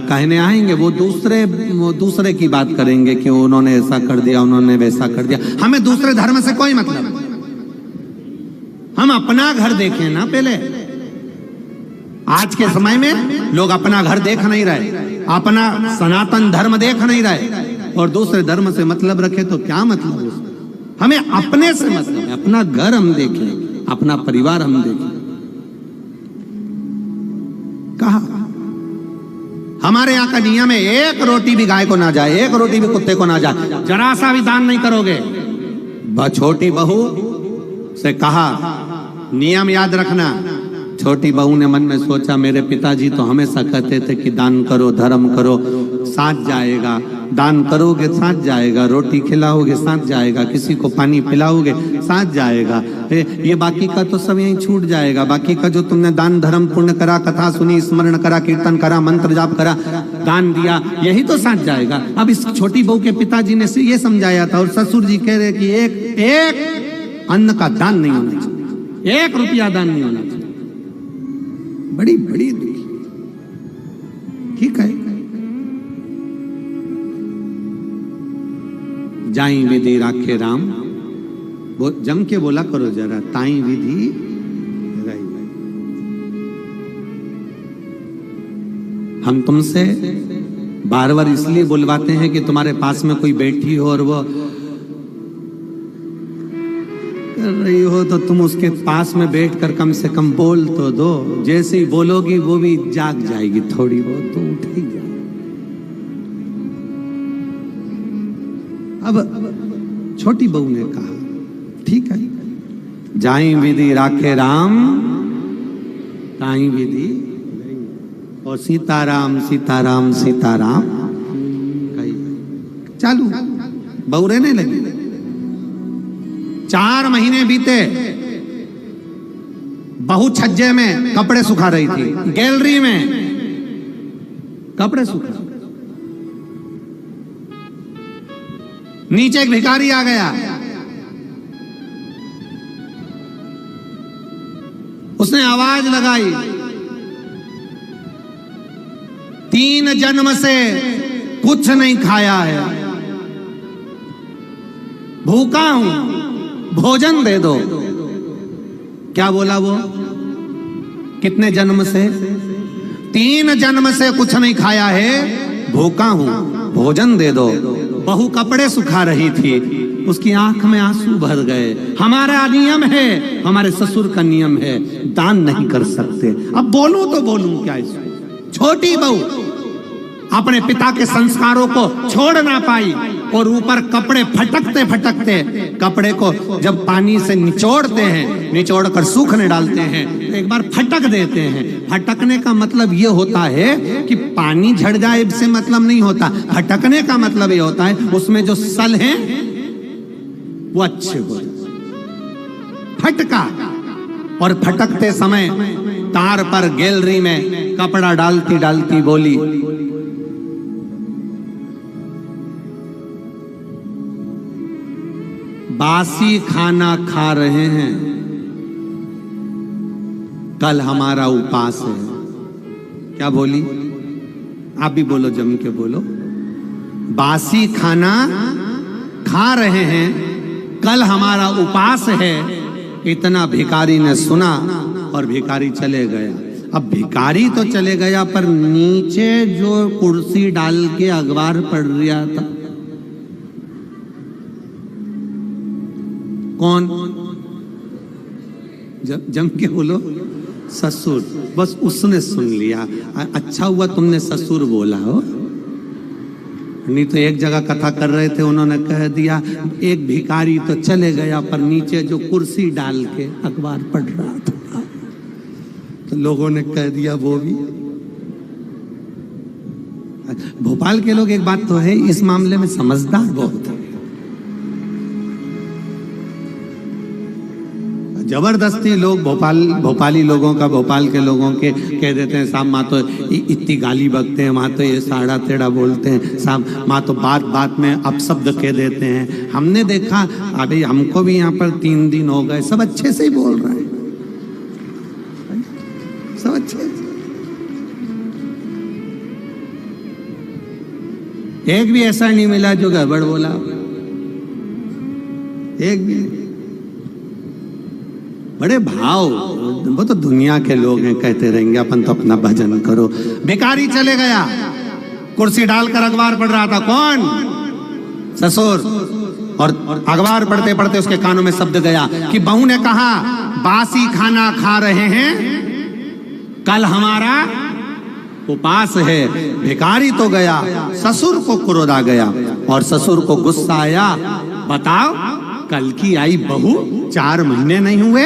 कहने आएंगे, वो दूसरे की बात करेंगे कि उन्होंने ऐसा कर दिया, उन्होंने वैसा कर दिया। हमें दूसरे धर्म से कोई मतलब, हम अपना घर देखें ना पहले। आज के समय में लोग अपना घर देख नहीं रहे, अपना सनातन धर्म देख नहीं रहे और दूसरे धर्म से मतलब रखे तो क्या मतलब उसमें? हमें अपने से मतलब है, अपना घर हम देखें, अपना परिवार हम देखें। कहा हमारे यहाँ का नियम है, एक रोटी भी गाय को ना जाए, एक रोटी भी कुत्ते को ना जाए, जरा सा भी दान नहीं करोगे। छोटी बहू से कहा नियम याद रखना। छोटी बहू ने मन में सोचा मेरे पिताजी तो हमेशा कहते थे कि दान करो, धर्म करो, साथ जाएगा। दान करोगे साथ जाएगा, रोटी खिलाओगे साथ जाएगा, किसी को पानी पिलाओगे साथ जाएगा। ये बाकी का तो सब यहीं छूट जाएगा। बाकी का जो तुमने दान धर्म पुण्य करा, कथा सुनी, स्मरण करा, कीर्तन करा, मंत्र जाप करा, दान दिया, यही तो साथ जाएगा। अब इस छोटी बहू के पिताजी ने ये समझाया था और ससुर जी कह रहे कि एक अन्न का दान नहीं होना चाहिए, 1 रुपया दान नहीं होना चाहिए। बड़ी बड़ी दुखी, ठीक है। जाई विधि राखे राम, वो जम के बोला करो जरा, ताई विधि राई। हम तुमसे बार बार इसलिए बुलवाते हैं कि तुम्हारे पास में कोई बैठी हो और वो कर रही हो तो तुम उसके पास में बैठकर कम से कम बोल तो दो। जैसे ही बोलोगी वो भी जाग जाएगी, थोड़ी बहुत तो उठ ही जाएगी। अब छोटी बहू ने कहा ठीक है, जाई विधि राखे राम, ताई विधि, और सीताराम सीताराम सीताराम चालू बहू रहने लगी। 4 महीने बीते, बहू छज्जे में कपड़े सुखा रही थी, गैलरी में कपड़े सुखा। नीचे एक भिखारी आ गया, उसने आवाज लगाई, 3 जन्म से कुछ नहीं खाया है, भूखा हूं, भोजन दे दो। क्या बोला वो? कितने जन्म से? 3 जन्म से कुछ नहीं खाया है, भूखा हूं, भोजन दे दो। बहू कपड़े सुखा रही थी, उसकी आंख में आंसू भर गए। हमारा नियम है, हमारे ससुर का नियम है, दान नहीं कर सकते। अब बोलूं तो बोलूं क्या इसमें? छोटी बहू अपने पिता के संस्कारों को छोड़ ना पाई और ऊपर कपड़े फटकते फटकते, कपड़े को जब पानी से निचोड़ते हैं, निचोड़ कर सूखने डालते हैं, तो एक बार फटक देते हैं। फटकने का मतलब ये होता है कि पानी झड़ जाए से मतलब नहीं होता। फटकने का मतलब ये होता है उसमें जो सल हैं वो अच्छे हो। फटका, और फटकते समय तार पर गैलरी में कपड़ा डालती डालती बोली, बासी खाना खा रहे हैं, कल हमारा उपास है। क्या बोली? आप भी बोलो, जम के बोलो। बासी खाना खा रहे हैं, कल हमारा उपास है। इतना भिखारी ने सुना और भिखारी चले गया। अब भिखारी तो चले गया, पर नीचे जो कुर्सी डाल के अखबार पढ़ रहा था, कौन? जम के बोलो, ससुर। बस उसने सुन लिया। अच्छा हुआ तुमने ससुर बोला हो, नहीं तो एक जगह कथा कर रहे थे, उन्होंने कह दिया एक भिखारी तो चले गया, पर नीचे जो कुर्सी डाल के अखबार पढ़ रहा था, तो लोगों ने कह दिया वो भी। भोपाल के लोग, एक बात तो है, इस मामले में समझदार बहुत है। जबरदस्ती लोग भोपाली लोगों का, भोपाल के लोगों के कह देते हैं साहब माँ तो इतनी गाली बकते हैं, माँ तो ये साड़ा तेड़ा बोलते हैं, साहब माँ तो बात बात में अपशब्द कह देते हैं। हमने देखा, अभी हमको भी यहाँ पर 3 दिन हो गए, सब अच्छे से ही बोल रहे हैं, सब अच्छे से। एक भी ऐसा नहीं मिला जो गड़बड़ बोला, एक भी। बड़े भाव, वो तो दुनिया के लोग हैं, कहते रहेंगे अपन तो अपना भजन करो। भिखारी चले गया, कुर्सी डालकर अखबार पढ़ रहा था, कौन? ससुर। और अखबार पढ़ते पढ़ते उसके कानों में शब्द गया कि बहू ने कहा बासी खाना खा रहे हैं, कल हमारा उपास है। भिखारी तो गया, ससुर को क्रोध आ गया और ससुर को गुस्सा आया। बताओ, कल की आई बहू 4 महीने नहीं हुए,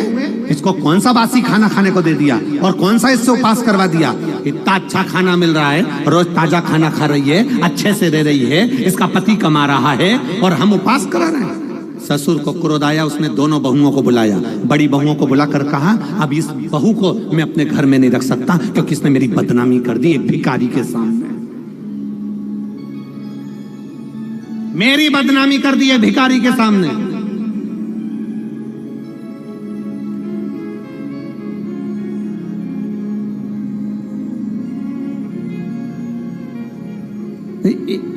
इसको कौन सा बासी खाना खाने को दे दिया और कौन सा इससे उपास करवा दिया? इतना अच्छा खाना मिल रहा है, रोज ताजा खाना खा रही है, अच्छे से दे रही है, इसका पति कमा रहा है और हम उपास करा रहे हैं। ससुर को क्रोध आया, उसने दोनों बहुओं को बुलाया। बड़ी बहुओं को बुलाकर कहा अब इस बहू को मैं अपने घर में नहीं रख सकता, क्योंकि इसने मेरी बदनामी कर दी एक भिखारी के सामने, मेरी बदनामी कर दी है भिखारी के सामने।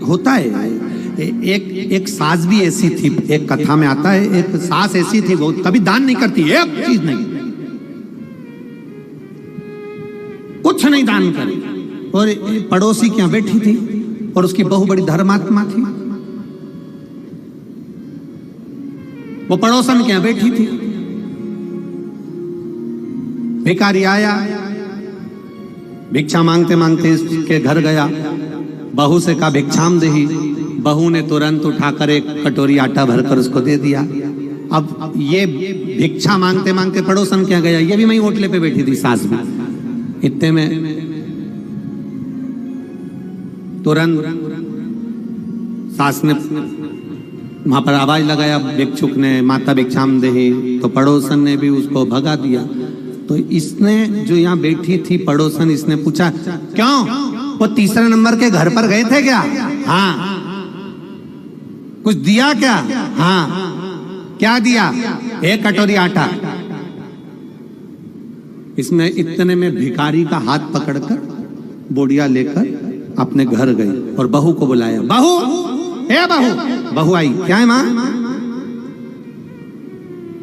होता है, एक सास भी ऐसी थी, एक कथा में आता है, एक सास ऐसी थी, वो कभी दान नहीं करती, एक चीज नहीं, कुछ नहीं दान करी। और पड़ोसी क्या बैठी थी और उसकी बहू बड़ी धर्मात्मा थी, वो पड़ोसन क्या बैठी थी। भिखारी आया, भिक्षा मांगते मांगते इसके घर गया, बहू से कहा भिक्षाम देही। बहू ने तुरंत उठाकर एक कटोरी आटा भरकर उसको दे दिया। अब ये भिक्षा मांगते मांगते पड़ोसन क्या गया, ये भी वहीं ओटले पे बैठी थी सास भी। इतने में तुरंत सास ने वहां पर आवाज लगाया, भिक्षुक ने, माता भिक्षाम देही, तो पड़ोसन ने भी उसको भगा दिया। तो इसने जो यहाँ बैठी थी पड़ोसन, इसने पूछा क्यों, वो 3रे नंबर के घर पर गए थे क्या? हाँ। कुछ दिया क्या? हाँ। क्या दिया? 1 कटोरी आटा। इसमें इतने में भिखारी का हाथ पकड़कर बोड़िया लेकर अपने घर गई और बहू को बुलाया। बहू, ए बहू। बहू आई, क्या है माँ?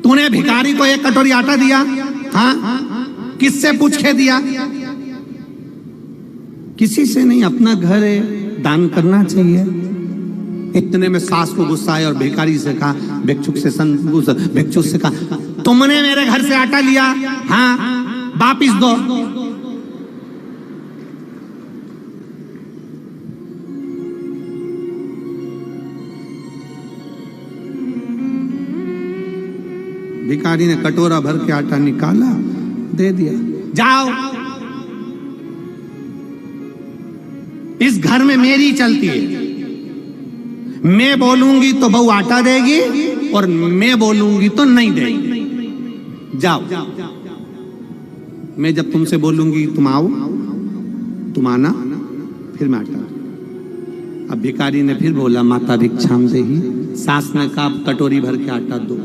तूने भिखारी को 1 कटोरी आटा दिया? हाँ। किससे पूछ के दिया? किसी से नहीं, अपना घर है, दान करना चाहिए। इतने में सास को गुस्सा आया और भिखारी से कहा, भिक्षुक से कहा, तुमने मेरे घर से आटा लिया? हाँ। वापिस दो। भिखारी ने कटोरा भर के आटा निकाला, दे दिया। जाओ, इस घर में मेरी चलती है, मैं बोलूंगी तो बहू आटा देगी और मैं बोलूंगी तो नहीं देगी। जाओ। मैं जब तुमसे बोलूंगी तुम आओ, तुम आना, फिर मैं आटा। अब भिखारी ने फिर बोला माता भिक्षाम से ही। सास ने कहा कटोरी भर के आटा दो।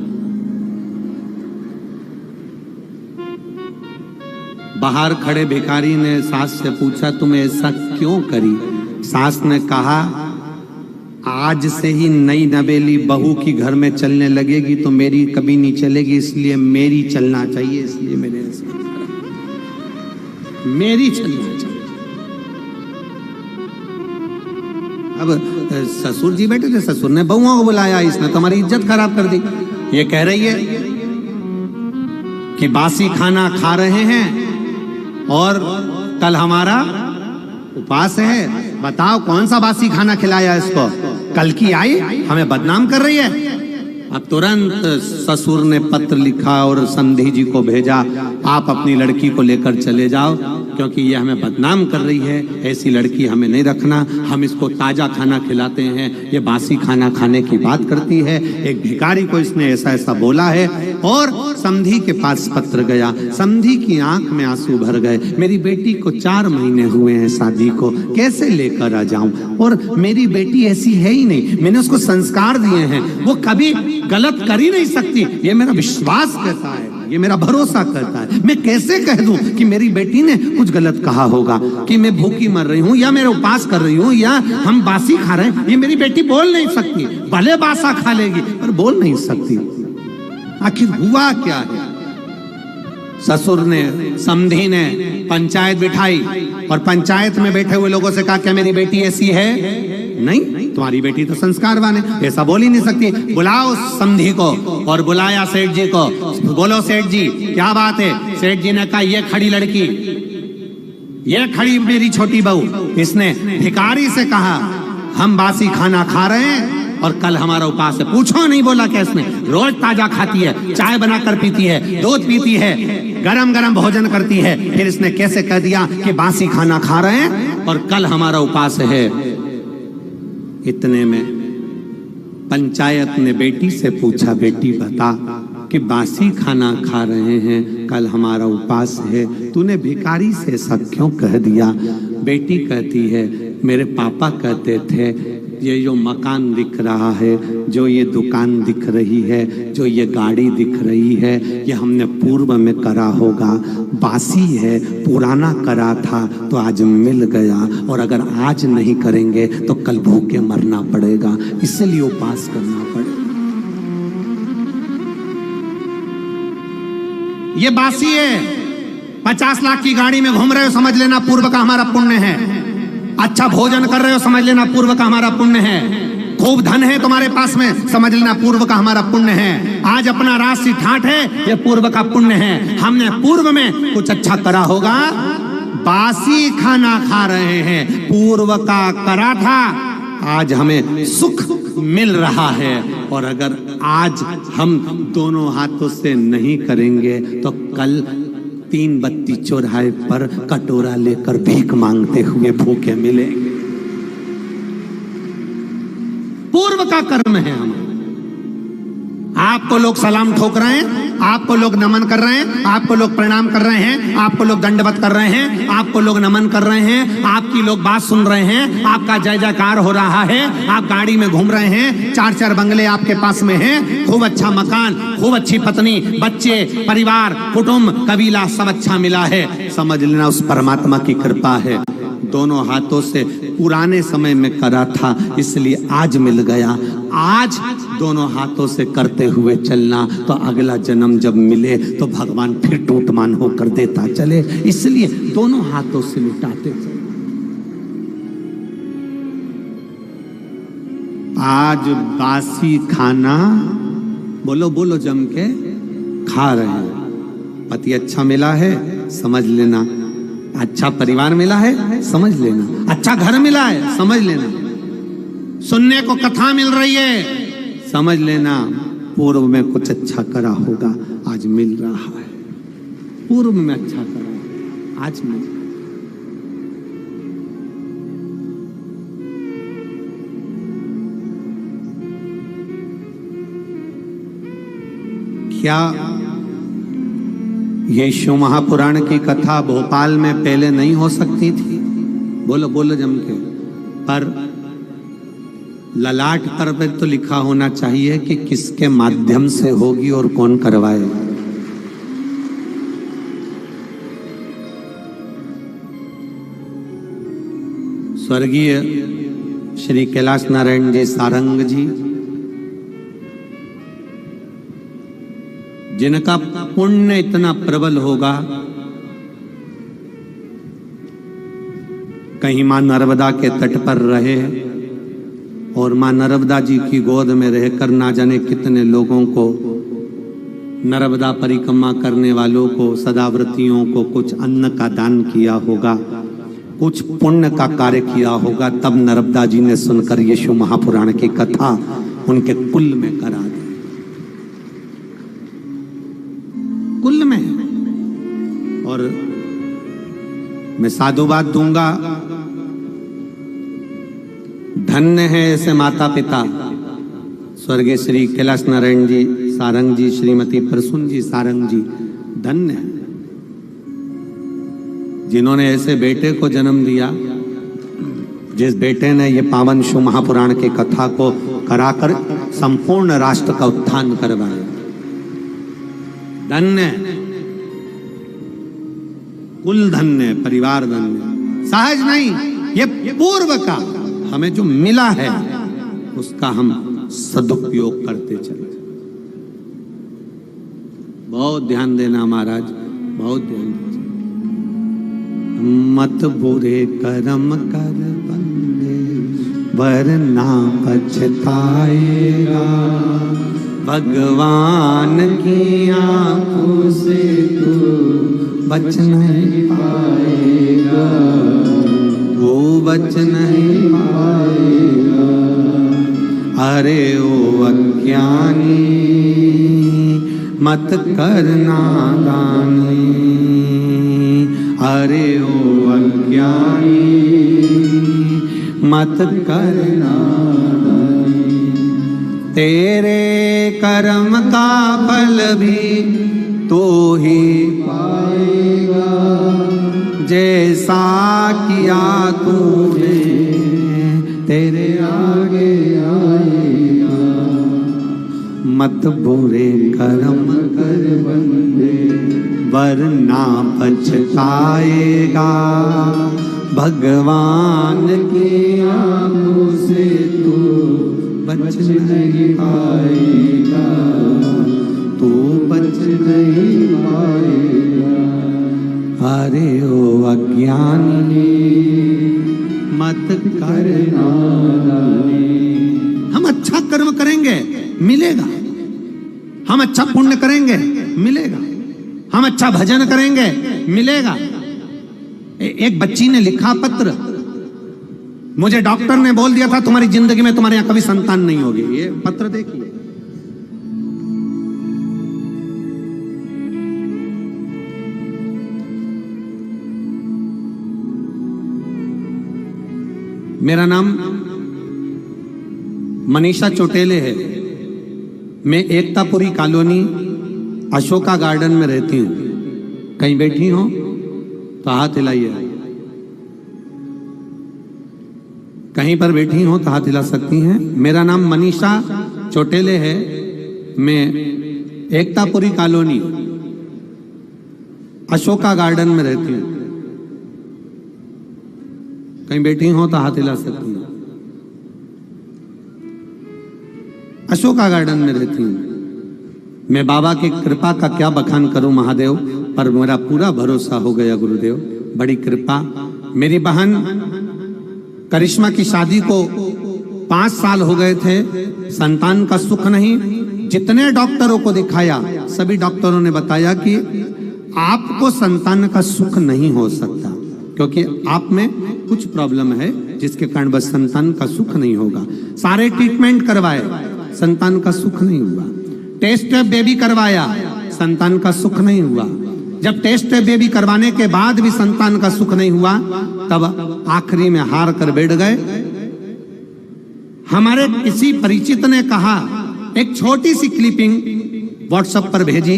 बाहर खड़े भिखारी ने सास से पूछा तुम ऐसा क्यों करी? सास ने कहा आज से ही नई नवेली बहू की घर में चलने लगेगी तो मेरी कभी नहीं चलेगी, इसलिए मेरी चलना चाहिए, इसलिए मैंने ऐसा मेरी चलना चाहिए। अब ससुर जी बैठे थे, ससुर ने बहुओं को बुलाया, इसने तो हमारी इज्जत खराब कर दी। ये कह रही है कि बासी खाना खा रहे हैं और कल हमारा उपास है। बताओ कौन सा बासी खाना खिलाया इसको? कल की आई हमें बदनाम कर रही है। अब तुरंत ससुर ने पत्र लिखा और समधी जी को भेजा, आप अपनी लड़की को लेकर चले जाओ क्योंकि ये हमें बदनाम कर रही है, ऐसी लड़की हमें नहीं रखना, हम इसको ताजा खाना खिलाते हैं, ये बासी खाना खाने की बात करती है। एक भिखारी को इसने ऐसा ऐसा बोला है। और समधी के पास पत्र गया, समधी की आंख में आंसू भर गए। मेरी बेटी को 4 महीने हुए हैं शादी को, कैसे लेकर आ जाऊं? और मेरी बेटी ऐसी है ही नहीं, मैंने उसको संस्कार दिए हैं, वो कभी गलत कर ही नहीं सकती, ये मेरा विश्वास कहता है, ये मेरा भरोसा करता है। मैं कैसे कह दूं कि मेरी बेटी ने कुछ गलत कहा होगा, कि मैं भूखी मर रही हूं या मैं उपवास कर रही हूं या हम बासी खा रहे हैं? ये मेरी बेटी बोल नहीं सकती, भले बासा खा लेगी पर बोल नहीं सकती। आखिर हुआ क्या है? ससुर ने, समधी ने पंचायत बिठाई और पंचायत में बैठे हुए लोगों से कहा क्या मेरी बेटी ऐसी है? नहीं, तुम्हारी बेटी तो संस्कारवान है, ऐसा बोल ही नहीं सकती। बुलाओ समधी को। और बुलाया सेठ जी को। बोलो सेठ जी क्या बात है? सेठ जी ने कहा ये खड़ी लड़की, ये खड़ी मेरी छोटी बहू, इसने भिखारी से कहा हम बासी खाना खा रहे हैं और कल हमारा उपास है। पूछो नहीं बोला कैसने, रोज ताजा खाती है, चाय बनाकर पीती है, दूध पीती है, गरम गरम भोजन करती है, फिर इसने कैसे कह दिया कि बासी खाना खा रहे हैं और कल हमारा उपास है? इतने में पंचायत ने बेटी से पूछा, बेटी बता कि बासी खाना खा रहे हैं, कल हमारा उपास है, तूने भिखारी से ऐसा क्यों कह दिया? बेटी कहती है मेरे पापा कहते थे ये जो मकान दिख रहा है, जो ये दुकान दिख रही है, जो ये गाड़ी दिख रही है, ये हमने पूर्व में करा होगा, बासी है, पुराना करा था तो आज मिल गया, और अगर आज नहीं करेंगे तो कल भूखे मरना पड़ेगा, इसलिए उपास करना पड़ेगा। ये बासी है, 50 लाख की गाड़ी में घूम रहे हो, समझ लेना पूर्व का हमारा पुण्य है। अच्छा भोजन कर रहे हो, समझ लेना पूर्व का हमारा पुण्य है। खूब धन है तुम्हारे पास में, समझ लेना पूर्व का हमारा पुण्य है। आज अपना राशि ठाठ है, ये पूर्व का पुण्य है। हमने पूर्व में कुछ अच्छा करा होगा, बासी खाना खा रहे हैं, पूर्व का करा था, आज हमें सुख मिल रहा है। और अगर आज हम दोनों हाथों से नहीं करेंगे तो कल 3 बत्ती चौराहे पर कटोरा लेकर भीख मांगते हुए भूखे मिलेंगे। पूर्व का कर्म है हमारा। आपको लोग सलाम ठोक रहे हैं, आपको लोग नमन कर रहे हैं, आपको लोग प्रणाम कर रहे हैं, आपको लोग दंडवत कर रहे हैं, आपको लोग नमन कर रहे हैं, आपकी लोग बात सुन रहे हैं, आपका जय जयकार हो रहा है, आप गाड़ी में घूम रहे हैं, 4-4 बंगले आपके पास में हैं, खूब अच्छा मकान, खूब अच्छी पत्नी, बच्चे, परिवार, कुटुंब, कबीला सब अच्छा मिला है। समझ लेना उस परमात्मा की कृपा है। दोनों हाथों से पुराने समय में करा था, इसलिए आज मिल गया। आज दोनों हाथों से करते हुए चलना तो अगला जन्म जब मिले तो भगवान फिर टूटमान होकर देता चले, इसलिए दोनों हाथों से लुटाते चले। आज बासी खाना बोलो बोलो जम के खा रहे हैं। पति अच्छा मिला है, समझ लेना अच्छा परिवार मिला है, समझ लेना अच्छा घर मिला है, समझ लेना सुनने को कथा मिल रही है, समझ लेना पूर्व में कुछ अच्छा करा होगा, आज मिल रहा है। पूर्व में अच्छा करा, आज मिल। क्या ये शिव महापुराण की कथा भोपाल में पहले नहीं हो सकती थी, बोलो बोलो जम के, पर ललाट पर तो लिखा होना चाहिए कि किसके माध्यम से होगी और कौन करवाए। स्वर्गीय श्री कैलाश नारायण जी सारंग जी, जिनका पुण्य इतना प्रबल होगा, कहीं मां नर्मदा के तट पर रहे और मां नर्मदा जी की गोद में रहकर ना जाने कितने लोगों को, नर्मदा परिक्रमा करने वालों को, सदाव्रतियों को कुछ अन्न का दान किया होगा, कुछ पुण्य का कार्य किया होगा। तब नर्मदा जी ने सुनकर यीशु महापुराण की कथा उनके कुल में करा दी, कुल में। और मैं साधुवाद दूंगा, धन्य है ऐसे माता पिता, स्वर्गीय श्री कैलाश नारायण जी सारंग जी, श्रीमती प्रसून जी सारंग जी, धन्य है जिन्होंने ऐसे बेटे को जन्म दिया, जिस बेटे ने ये पावन शिव महापुराण की कथा को कराकर संपूर्ण राष्ट्र का उत्थान करवाया। धन्य, कुल धन्य, परिवार धन्य। सहज नहीं, ये पूर्व का हमें जो मिला है उसका हम सदुपयोग करते चले। बहुत ध्यान देना महाराज, बहुत ध्यान देना। मत बुरे कर्म कर बंदे, वरना पछताएगा। भगवान की आंखों से तू बच नहीं पाएगा, वो बच नहीं पाएगा। अरे ओ अज्ञानी, मत करना दानी। अरे ओ अज्ञानी, मत करना दानी। तेरे कर्म का फल भी तो ही पाएगा, जैसा किया तूने तेरे आगे आएगा। मत बुरे कर्म कर बंदे, वरना पछताएगा। भगवान की आंखों से तू बच नहीं पाएगा, तू बच नहीं पाएगा। अरे ओ अज्ञानी, मत करना दानी। हम अच्छा कर्म करेंगे मिलेगा, हम अच्छा पुण्य करेंगे मिलेगा, हम अच्छा भजन करेंगे मिलेगा। एक बच्ची ने लिखा पत्र, मुझे डॉक्टर ने बोल दिया था तुम्हारी जिंदगी में तुम्हारे यहां कभी संतान नहीं होगी। ये पत्र देखिए। मेरा नाम मनीषा चोटेले है। मैं एकतापुरी कॉलोनी अशोका गार्डन में रहती हूँ। कहीं बैठी हो तो हाथ हिलाइए, कहीं पर बैठी हो तो हाथ हिला सकती हैं। मेरा नाम मनीषा चोटेले है। मैं एकतापुरी कॉलोनी अशोका गार्डन में रहती हूँ। कहीं बैठी हो तो हाथ हिला सकती हैं। अशोका गार्डन में रहती हूँ। मैं बाबा की कृपा का क्या बखान करूं महादेव, पर मेरा पूरा भरोसा हो गया गुरुदेव, बड़ी कृपा। मेरी बहन करिश्मा की शादी को 5 साल हो गए थे, संतान का सुख नहीं। जितने डॉक्टरों को दिखाया सभी डॉक्टरों ने बताया कि आपको संतान का सुख नहीं हो सकता, क्योंकि आप में कुछ प्रॉब्लम है जिसके कारण बस संतान का सुख नहीं होगा। सारे ट्रीटमेंट करवाए, संतान का सुख नहीं हुआ। टेस्ट बेबी करवाया, संतान का सुख नहीं हुआ। जब टेस्ट बेबी करवाने के बाद भी संतान का सुख नहीं हुआ, तब आखिरी में हार कर बैठ गए। हमारे किसी परिचित ने कहा, एक छोटी सी क्लिपिंग व्हाट्सएप पर भेजी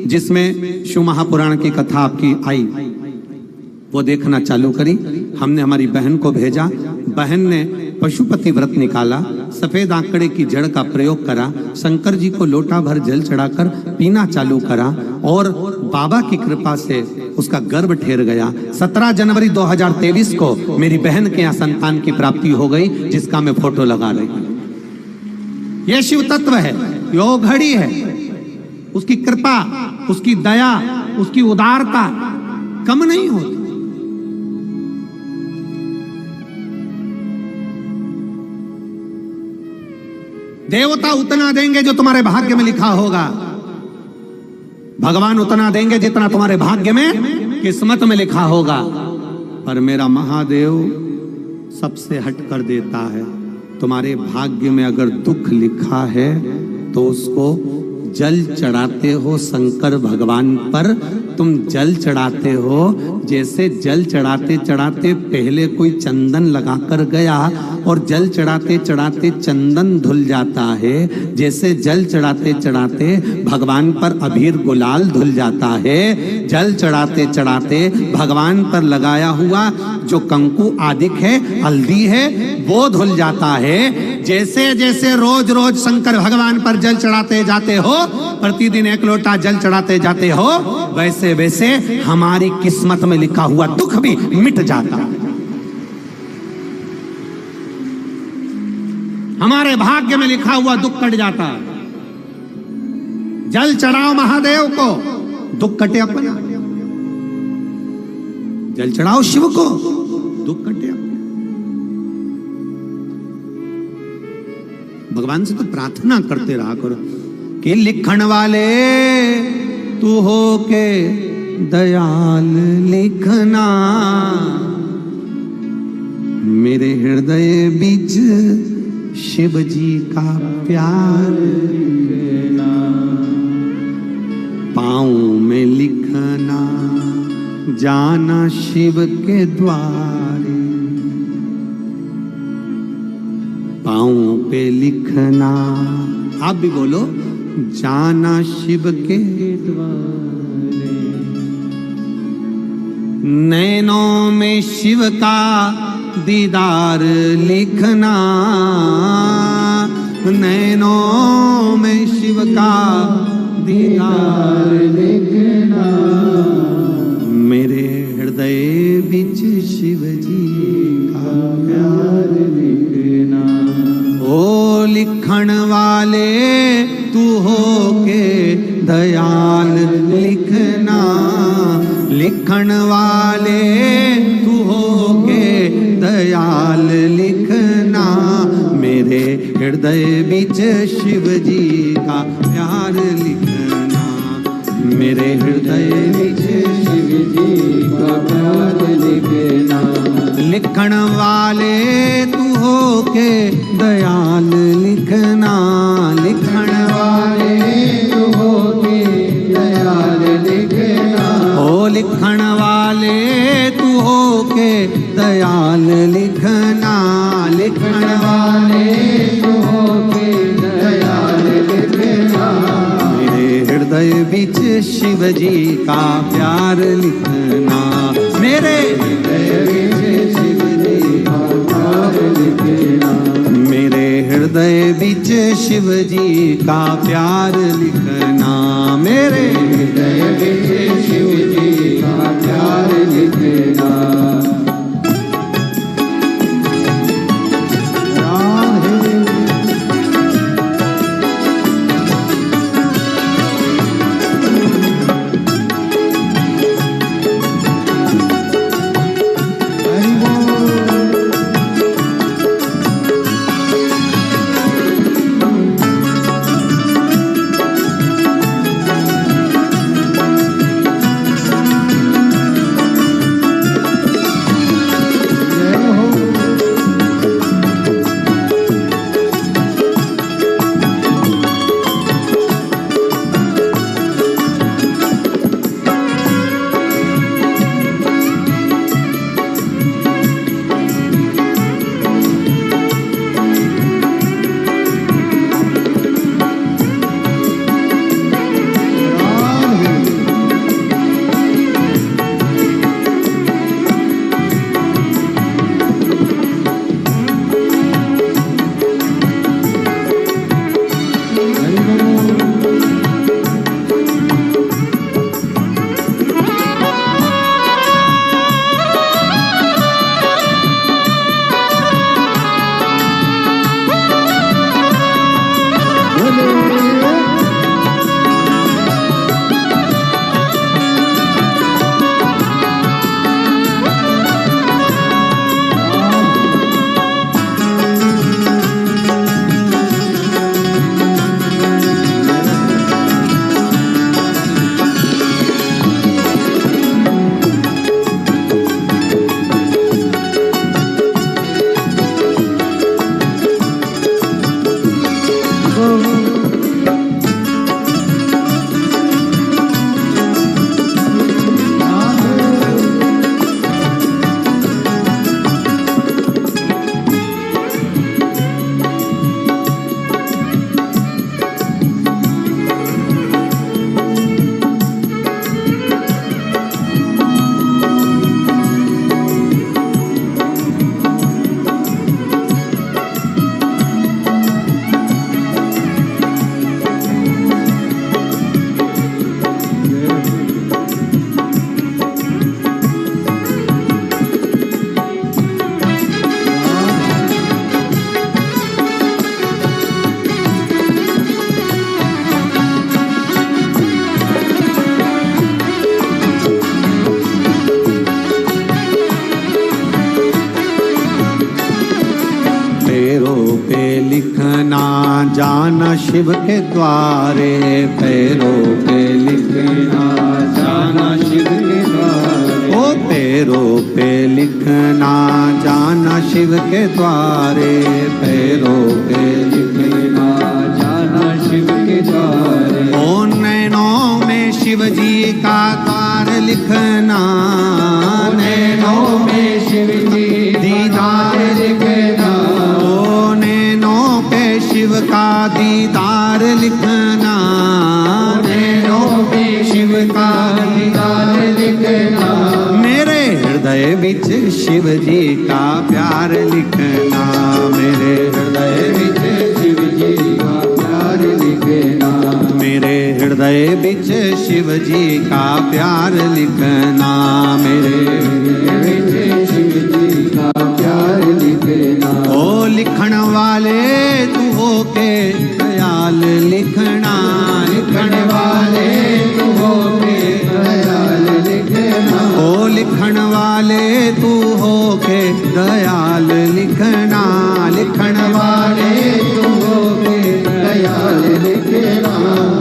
जिसमें शिव महापुराण की कथा आपकी आई, वो देखना चालू करी। हमने हमारी बहन को भेजा, बहन ने पशुपति व्रत निकाला, सफेद आंकड़े की जड़ का प्रयोग करा, शंकर जी को लोटा भर जल चढ़ाकर पीना चालू करा और बाबा की कृपा से उसका गर्भ ठहर गया। 17 जनवरी 2023 को मेरी बहन के यहाँ संतान की प्राप्ति हो गई, जिसका मैं फोटो लगा रही हूं। यह शिव तत्व है, योग घड़ी है, उसकी कृपा, उसकी दया, उसकी उदारता कम नहीं होती। देवता उतना देंगे जो तुम्हारे भाग्य में लिखा होगा, भगवान उतना देंगे जितना तुम्हारे भाग्य में, किस्मत में लिखा होगा। पर मेरा महादेव सबसे हट कर देता है। तुम्हारे भाग्य में अगर दुख लिखा है तो उसको जल चढ़ाते हो शंकर भगवान पर। तुम जल चढ़ाते हो, जैसे जल चढ़ाते चढ़ाते पहले कोई चंदन लगाकर गया और जल चढ़ाते चढ़ाते चंदन धुल जाता है, जैसे जल चढ़ाते चढ़ाते भगवान पर अबीर गुलाल धुल जाता है, जल चढ़ाते चढ़ाते भगवान पर लगाया हुआ जो कंकु आदिक है, हल्दी है, वो धुल जाता है। जैसे जैसे रोज रोज शंकर भगवान पर जल चढ़ाते जाते हो, प्रतिदिन 1 लोटा जल चढ़ाते जाते हो, वैसे वैसे हमारी किस्मत में लिखा हुआ दुख भी मिट जाता है। हमारे भाग्य में लिखा हुआ दुख कट जाता है। जल चढ़ाओ महादेव को, दुख कटे अपना। जल चढ़ाओ शिव को, दुख कटे अपना। भगवान से तो प्रार्थना करते रहा करो कि लिखण वाले तू हो के दयाल लिखना, मेरे हृदय बीच शिव जी का प्यार लिखना, पाँव में लिखना जाना शिव के द्वारे, पाँव पे लिखना, आप भी बोलो, जाना शिव के द्वारे, नैनों में शिव का दीदार लिखना, नैनों में शिव का दीदार लिखना, मेरे हृदय बीच शिव जी का प्यार लिखना। ओ लिखण वाले तू हो के दयाल लिखना, लिखण वाले तू हो के दयाल लिखना, मेरे हृदय बीच शिव जी का प्यार लिखना, मेरे हृदय बीच शिव जी का प्यार लिखना, लिखण वाले तू हो के दयाल लिखना, लिखण वाले तू हो के दयाल लिखना, ओ लिखण वाले तू हो के दयाल लिखना, लिखण वाले तू हो के दयाल लिखना, मेरे हृदय बीच शिव जी का प्यार लिखना, मेरे हृदय बीच शिव जी का प्यार लिखना, मेरे हृदय बीच शिव जी का प्यार लिखना, मेरे हृदय बीच शिव जी का प्यार लिखना। पे लिखना जाना शिव के द्वारे, पैरों पे लिखना जाना शिव के द्वारे। ओ पैरों पे लिखना जाना शिव के द्वारे, पैरों पे लिखना जाना शिव के द्वारे। ओ नैनों में शिव जी का द्वार लिखना, नैनों में शिव जी दीदार लिखना। ओ नैनों पे शिव का दीदार लिखना, नैनों में शिव का दीदार लिखना। मेरे हृदय बिच शिव जी का प्यार लिखना, मेरे हृदय बिच शिव जी का प्यार लिखना। मेरे हृदय बिच शिव जी का प्यार लिखना, मेरे शिव जी का प्यार लिखना। ओ लिखण वाले तू हो के दयाल लिखना, लिखण वाले तू हो के दयाल लिखना। ओ लिखण वाले तू हो के दयाल लिखना, लिखण वाले तू हो के दयाल लिखना।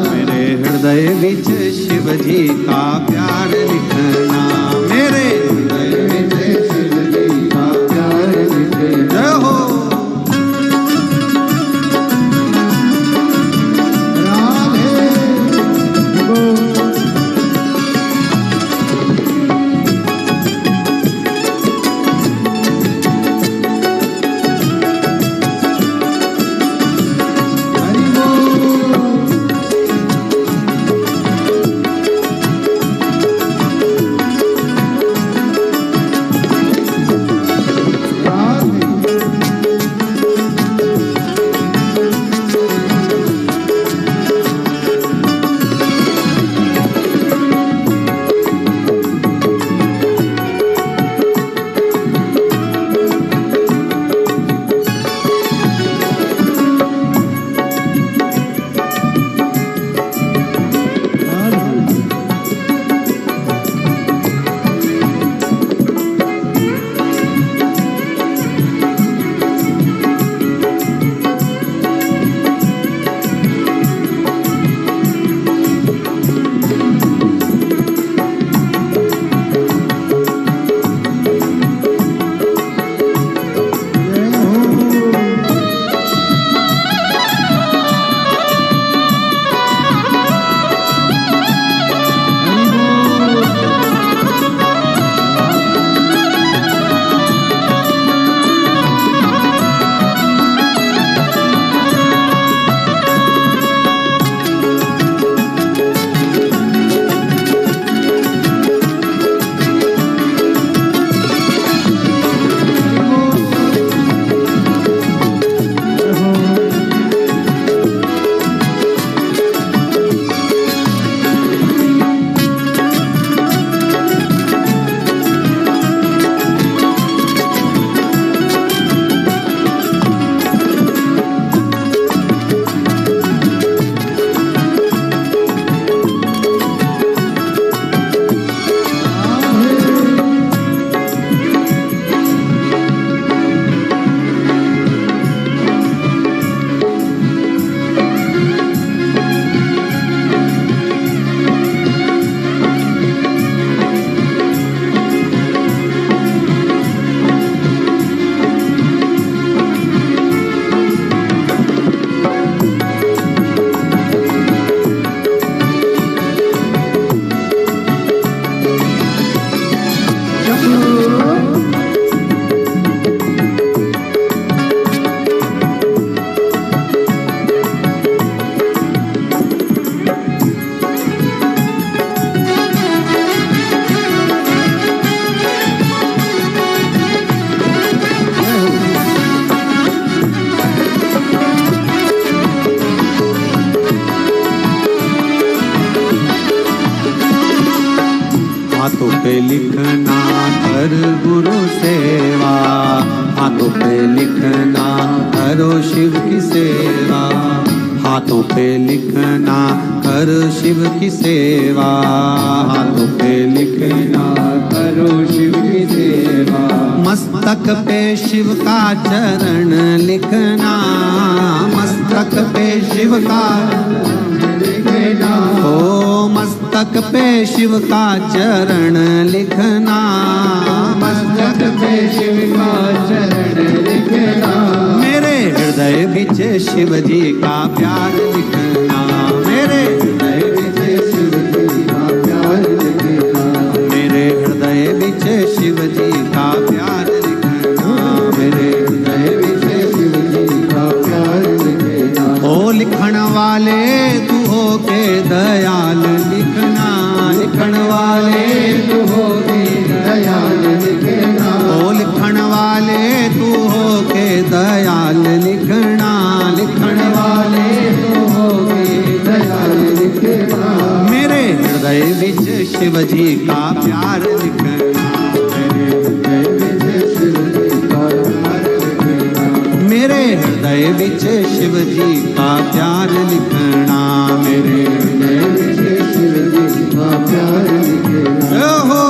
मेरे हृदय बिच शिव जी का प्यार लिखना, मेरे हृदय बिच शिव जी का प्यार लिखना। जय हो। हाथों पे लिखना कर गुरु सेवा, हाथों पे लिखना करो शिव की सेवा, हाथों पे लिखना कर शिव की सेवा, हाथों पे लिखना करो शिव की सेवा। मस्तक पे शिव का चरण लिखना, मस्तक पे शिव का लिखना, ओ मस्तक पे शिव का चरण लिखना, मस्तक पे शिव का चरण लिखना, मेरे हृदय बिच शिव जी का प्यार लिखना, मेरे हृदय बिच शिव जी का प्यार लिखना, मेरे हृदय बिच शिव जी का प्यार लिखना, मेरे हृदय विच शिव जी का प्यार लिखना, ओ लिखण वाले तू हो के दयाल लिखना, लिखण वाले तू होगी दयाल लिखना, ओ लिखण वाले तू हो के दयाल लिखना, लिखण वाले तू होगी दयाल लिखना, मेरे हृदय बिच शिव जी का प्यार लिखना, हृदय विच शिव जी का प्यार लिखना, मेरे हृदय बिच शिव जी का प्यार लिखना, मेरे हृदय विच शिव जी का प्यार लिखना, ओहो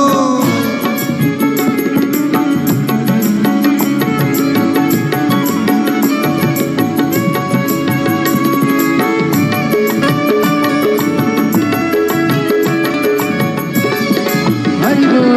हरि बोल।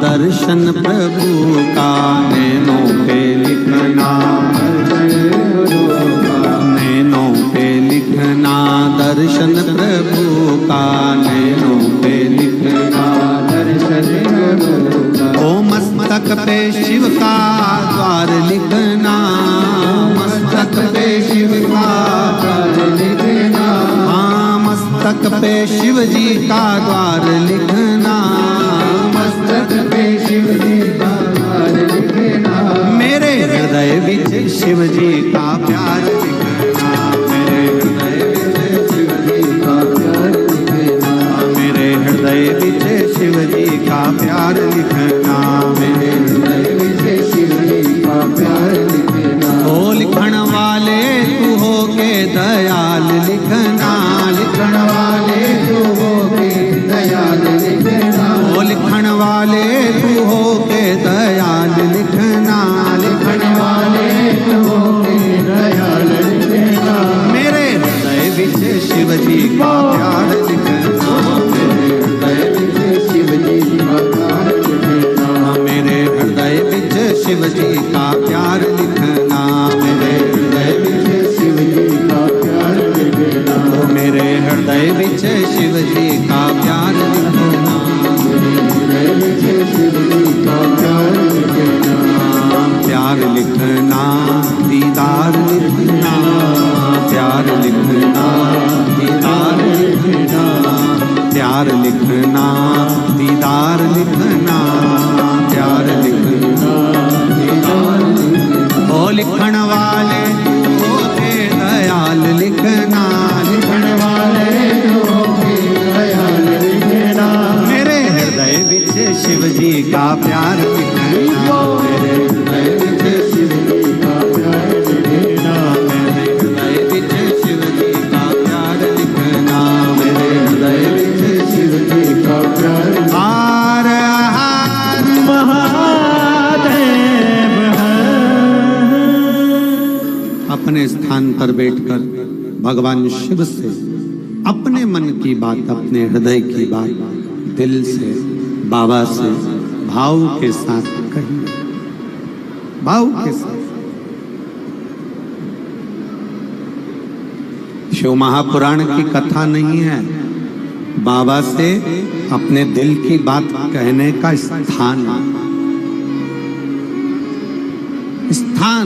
दर्शन प्रभु का नैनों पे लिखना, नैनों पे लिखना दर्शन प्रभु का, नैनों पे लिखना दर्शन प्रभु का। ओ मस्तक पे शिव का द्वार लिखना, मस्तक पे शिव का द्वार लिखना, हाँ मस्तक पे शिव जी का द्वार लिखना, मस्तक पे शिव जी का द्वार लिखना, मेरे हृदय बिच शिव जी का प्यार लिखना, मेरे हृदय बिच शिव जी का प्यार लिखना, लिखना, लिखण वाले तू होके दयाल लिखना, ओ लिखण वाले तू होके दयाल लिखना, लिखण वाले तू होके दयाल लिखना, मेरे हृदय विच शिव जी का प्यार लिखना, मेरे हृदय विच शिव जी का प्यार लिखना, मेरे हृदय विच शिव जी का प्यार लिखना, मेरे हृदय विच शिव जी का प्यार लिखना, मेरे हृदय विच शिव जी का प्यार लिखना, हृदय विच शिव जी का प्यार लिखना, प्यार लिखना दीदार लिखना, प्यार लिखना दीदार लिखना, प्यार लिखना दीदार लिखना, प्यार लिखना दीदार लिखना, ओ लिखण वाले होके दयाल लिखना, लिखण वाले तू होके दयाल लिखना, मेरे हृदय विच शिव जी का प्यार लिखना, मेरे हृदय विच शिव जी का प्यार लिखना, मेरे हृदय विच शिव जी का प्यार लिखना, मेरे हृदय विच शिव जी का प्यार हार हार महादेव है। अपने स्थान पर बैठकर भगवान शिव से अपने मन की बात, अपने हृदय की बात दिल से बाबा से भाव के साथ कहिए, भाव के साथ। शिव महापुराण की कथा नहीं है, बाबा से अपने दिल की बात कहने का स्थान, स्थान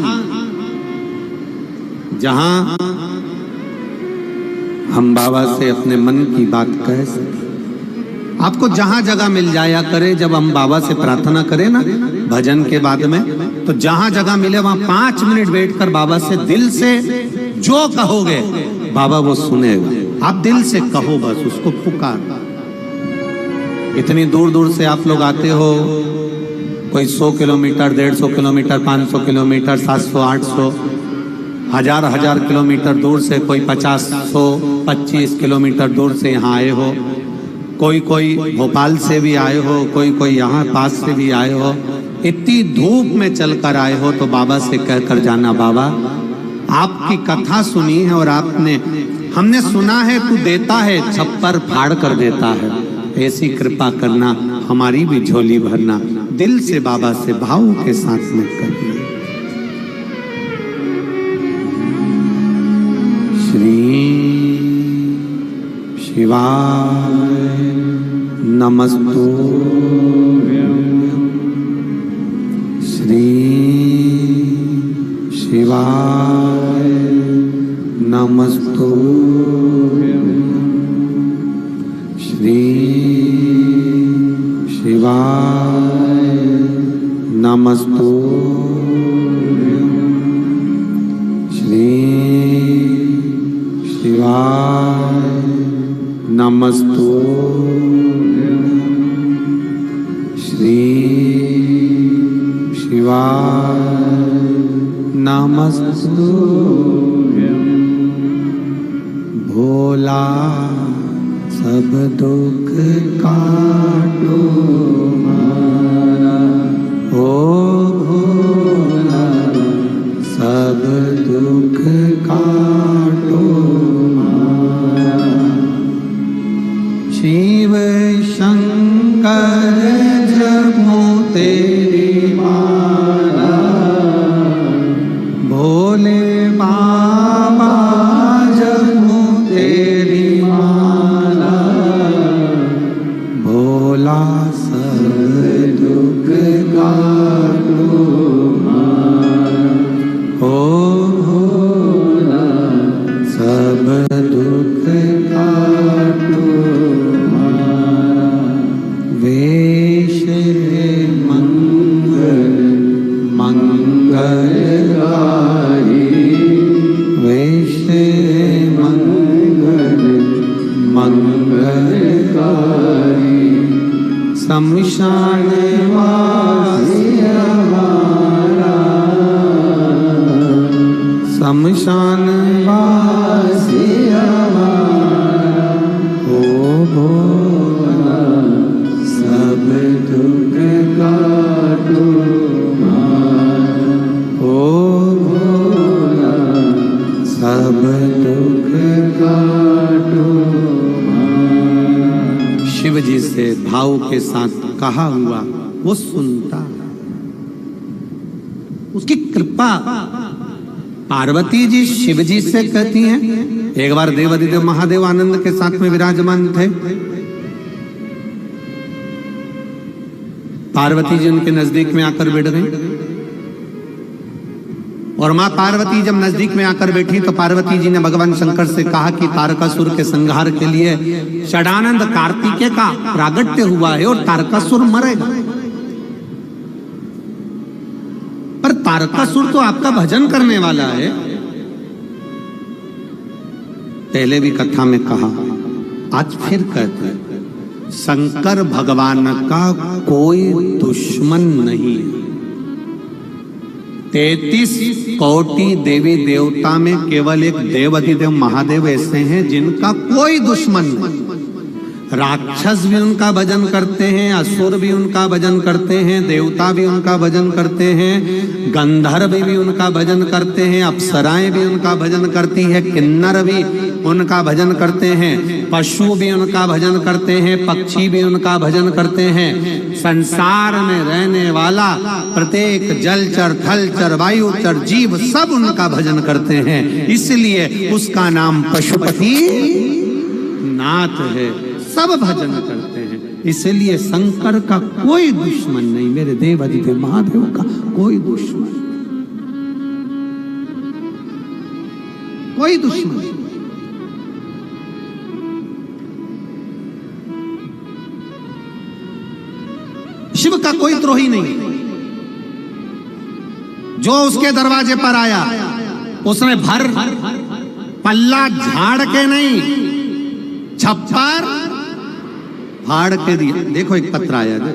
जहां हम बाबा से अपने मन की बात कह सकें। आपको जहां जगह मिल जाया करे, जब हम बाबा से प्रार्थना करें ना भजन के बाद में, तो जहां जगह मिले वहां 5 मिनट बैठकर बाबा से दिल से जो कहोगे बाबा वो सुनेगा। आप दिल से कहो, बस उसको पुकार। इतनी दूर दूर से आप लोग आते हो, कोई 100 किलोमीटर, 150 किलोमीटर, 500 किलोमीटर, 700, 800, हजार किलोमीटर दूर से, कोई 50, 100, 25 किलोमीटर दूर से यहाँ आए हो, कोई भोपाल से भी आए हो, कोई यहाँ पास से भी आए हो। इतनी धूप में चलकर आए हो तो बाबा से कहकर जाना, बाबा आपकी कथा सुनी है और हमने सुना है तू देता है, छप्पर फाड़ कर देता है, ऐसी कृपा करना, हमारी भी झोली भरना। दिल से बाबा से भाव के साथ में कहिए। श्री शिवाय नमस्तुभ्यं, श्री शिवाय नमस्तुभ्यं, श्री शिवाय नमस्तुभ्यं, श्री शिवाय नमस्तुभ्यं, श्री शिवाय नमस्तुभ्यं। भोला सब दुख काटो मारा, ओ भोला सब दुख काटो मारा। शिव शंकर जपो तेरी माला, भोले बाबा जपो तेरी माला, भोला सब दुख काटो मारा, ओ भोला सब दुख काटो मारा। वेश मंगल मंगलकारी, वेश मंगल मंगलकारी, शमशान वासी हमारा, शमशान वासी हमारा। से भाव के साथ कहा हुआ वो सुनता, उसकी कृपा। पार्वती जी शिव जी से कहती हैं, एक बार देवाधिदेव महादेव आनंद के साथ में विराजमान थे, पार्वती जी उनके नजदीक में आकर बैठ गई, और मां पार्वती जब नजदीक में आकर बैठी तो पार्वती जी ने भगवान शंकर से कहा कि तारकासुर के संहार के लिए षडानंद कार्तिकेय का प्रागट्य हुआ है और तारकासुर मरेगा। पर तारकासुर तो आपका भजन करने वाला है। पहले भी कथा में कहा, आज फिर कहते हैं, शंकर भगवान का कोई दुश्मन नहीं है। 33 कोटि देवी देवता में केवल एक देवाधिदेव महादेव ऐसे हैं जिनका कोई दुश्मन नहीं। राक्षस भी उनका भजन करते हैं, असुर भी उनका भजन करते हैं, देवता भी उनका भजन करते हैं, गंधर्व भी उनका भजन करते हैं, अप्सराएं भी उनका भजन करती है, किन्नर भी उनका भजन करते हैं, पशु भी उनका भजन करते हैं, पक्षी भी उनका भजन करते हैं। संसार में रहने वाला प्रत्येक जलचर थलचर वायुचर जीव सब उनका भजन करते हैं, इसलिए उसका नाम पशुपति नाथ है। सब भजन करते हैं, इसलिए शंकर का कोई दुश्मन नहीं, मेरे देवाधिदेव महादेव का कोई दुश्मन, कोई दुश्मन। शिव का कोई द्रोही नहीं। जो उसके दरवाजे पर आया उसने भर पल्ला झाड़ के नहीं, छप्पर फाड़ के दिया। देखो एक पत्र आया है,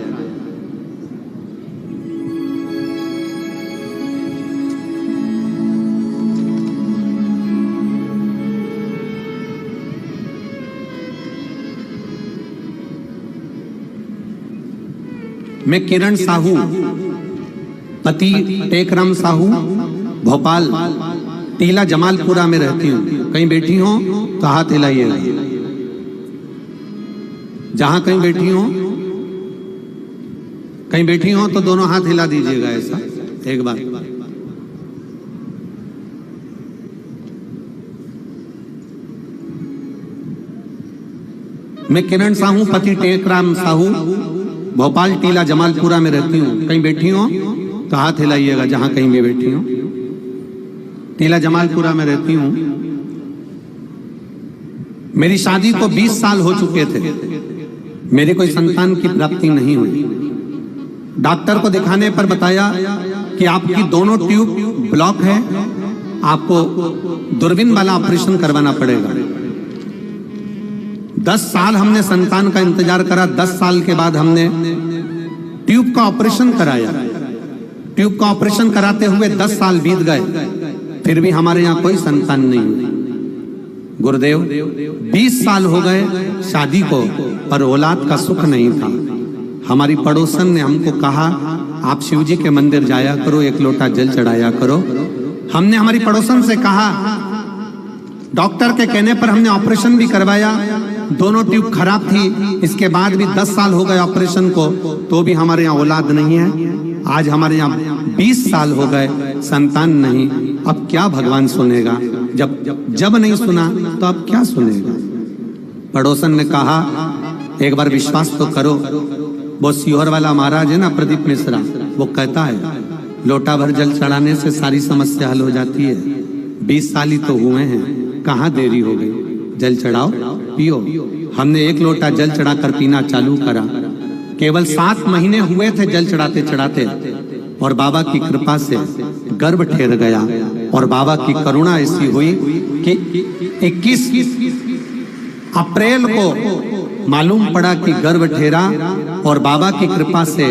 मैं किरण साहू, पति टेकराम साहू, भोपाल टीला जमालपुरा में रहती हूँ। कहीं बैठी हो तो हाथ हिलाइएगा, जहां कहीं बैठी हो, कहीं बैठी हो तो दोनों हाथ हिला दीजिएगा ऐसा एक बार। मैं किरण साहू, पति टेकराम साहू, भोपाल टीला जमालपुरा में रहती हूँ। कहीं बैठी हो तो हाथ हिलाइएगा, जहां कहीं भी बैठी हो। टीला जमालपुरा में रहती हूँ। मेरी शादी को 20 साल हो चुके थे, मेरी कोई संतान की प्राप्ति नहीं हुई। डॉक्टर को दिखाने पर बताया कि आपकी दोनों ट्यूब ब्लॉक है, आपको दूरबीन वाला ऑपरेशन करवाना पड़ेगा। 10 साल हमने संतान का इंतजार करा। 10 साल के बाद हमने ट्यूब का ऑपरेशन कराया। ट्यूब का ऑपरेशन कराते हुए 10 साल बीत गए, फिर भी हमारे यहाँ कोई संतान नहीं हुई। गुरुदेव 20 साल हो गए शादी को, पर औलाद का सुख नहीं था। हमारी पड़ोसन ने हमको कहा, आप शिव जी के मंदिर जाया करो, 1 लोटा जल चढ़ाया करो। हमने हमारी पड़ोसन से कहा, डॉक्टर के कहने पर हमने ऑपरेशन भी करवाया। दोनों ट्यूब खराब थी, इसके बाद भी 10 साल हो गए ऑपरेशन को, तो भी हमारे यहाँ औलाद नहीं है। आज हमारे यहाँ 20 साल हो गए, संतान नहीं। अब क्या भगवान सुनेगा? जब नहीं सुना तो अब क्या सुनेगा? पड़ोसन ने कहा, एक बार विश्वास तो करो। वो सीहोर वाला महाराज है ना, प्रदीप मिश्रा, वो कहता है लोटा भर जल चढ़ाने से सारी समस्या हल हो जाती है। 20 साल ही तो हुए हैं, कहाँ देरी हो गई? जल चढ़ाओ, पियो। हमने 1 लोटा जल चढ़ाकर पीना चालू करा। केवल 7 महीने हुए थे जल चढ़ाते चढ़ाते, और बाबा की कृपा से गर्भ ठहर गया। और बाबा की करुणा ऐसी हुई कि 21 अप्रैल को मालूम पड़ा कि गर्भ ठहरा, और बाबा की कृपा से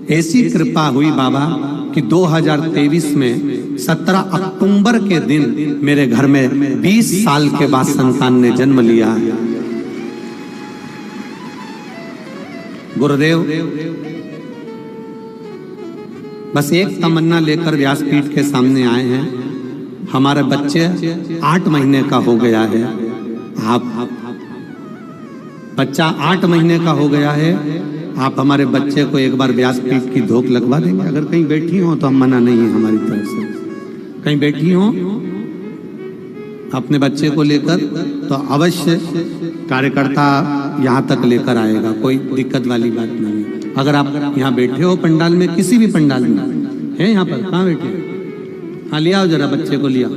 ऐसी कृपा हुई बाबा कि 2023 में 17 अक्टूबर के दिन मेरे घर में 20 साल के बाद संतान ने जन्म लिया है। गुरुदेव बस एक तमन्ना लेकर व्यासपीठ के सामने आए हैं। हमारे बच्चे 8 महीने का हो गया है। आप बच्चा 8 महीने का हो गया है, आप हमारे बच्चे को एक बार व्यासपीठ की धोक लगवा देंगे? अगर कहीं बैठी हो तो हम मना नहीं है हमारी तरफ से, कहीं बैठी हो अपने बच्चे को लेकर तो अवश्य कार्यकर्ता यहाँ तक लेकर आएगा, कोई दिक्कत वाली बात नहीं है। अगर आप यहाँ बैठे हो पंडाल में, किसी भी पंडाल में है, यहाँ पर कहाँ बैठे? हाँ लिया हो जरा बच्चे को, लिया।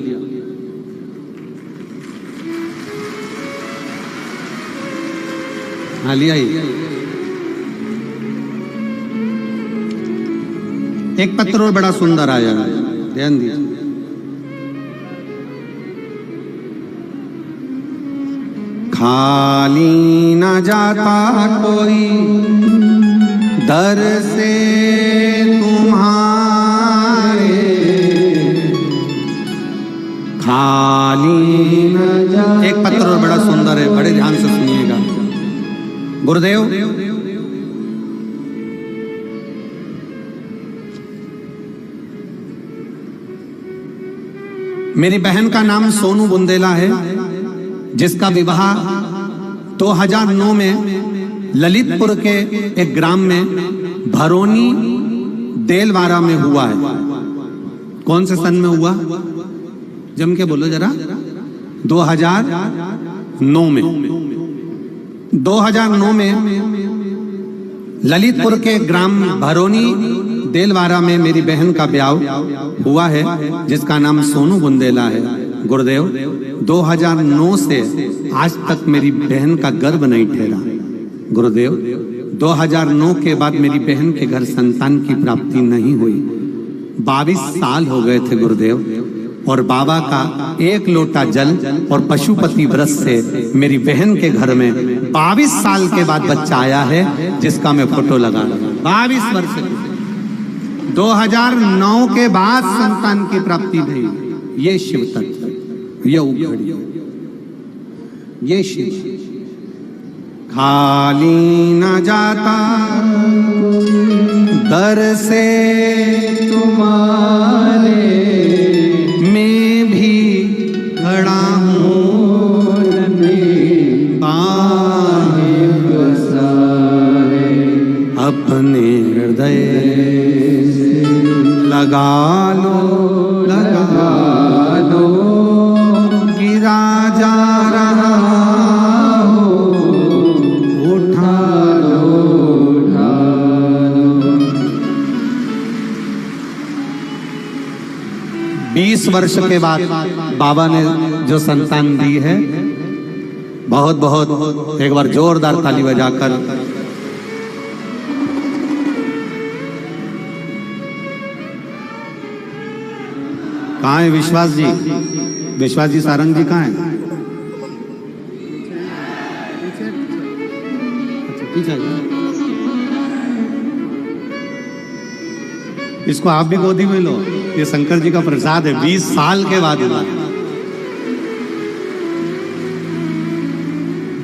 हाँ लिया ही। एक पत्र और बड़ा सुंदर आया है, ध्यान दीजिए। खाली न जाता कोई दर से तुम्हारे, खाली न जाता। एक पत्र और बड़ा सुंदर है, बड़े ध्यान से सुनिएगा। गुरुदेव, मेरी बहन का नाम सोनू बुंदेला है, जिसका विवाह 2009 में ललितपुर के एक ग्राम में भरोनी देलवारा में हुआ है। कौन से सन में हुआ? जम के बोलो जरा। 2009 में 2009 में ललितपुर के ग्राम भरोनी देलवारा में मेरी बहन का ब्याह हुआ है, जिसका नाम सोनू बुंदेला है। गुरुदेव, 2009 से आज तक मेरी बहन का गर्भ नहीं ठहरा। गुरुदेव, 2009 के बाद मेरी बहन के घर संतान की प्राप्ति नहीं हुई। 22 साल हो गए थे गुरुदेव, और बाबा का 1 लोटा जल और पशुपति व्रत से मेरी बहन के घर में 22 साल के बाद बच्चा आया है, जिसका मैं फोटो लगा लूंगा। 22 वर्ष 2009 के बाद संतान की प्राप्ति हुई। ये शिव तत्व, ये उघड़ी, ये शिव। खाली न जाता दर से तुम्हारे, मैं भी खड़ा हूँ बाहें पसारे, अपने हृदय लगा लो, गिरा जा रहा हो, उठा लो, उठा लो। 20 वर्ष के बाद बाबा ने जो संतान दी है, बहुत बहुत एक बार जोरदार ताली बजाकर कहाँ है विश्वास जी? विश्वास जी सारंग जी कहाँ है? इसको आप भी गोदी में लो, ये शंकर जी का प्रसाद है। 20 साल के बाद हुआ,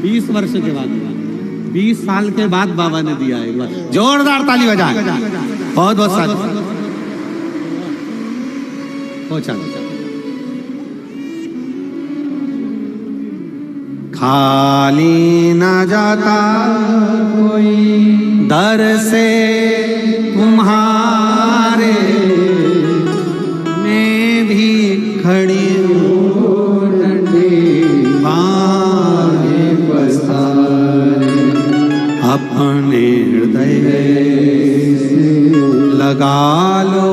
20 वर्ष के बाद हुआ, 20 साल के बाद बाबा ने दिया है। एक बार जोरदार ताली बजाएं। बहुत बहुत साधु। खाली न जाता कोई दर से तुम्हारे, मैं भी खड़ी हूँ बाहें पसारे, अपने हृदय लगा लो,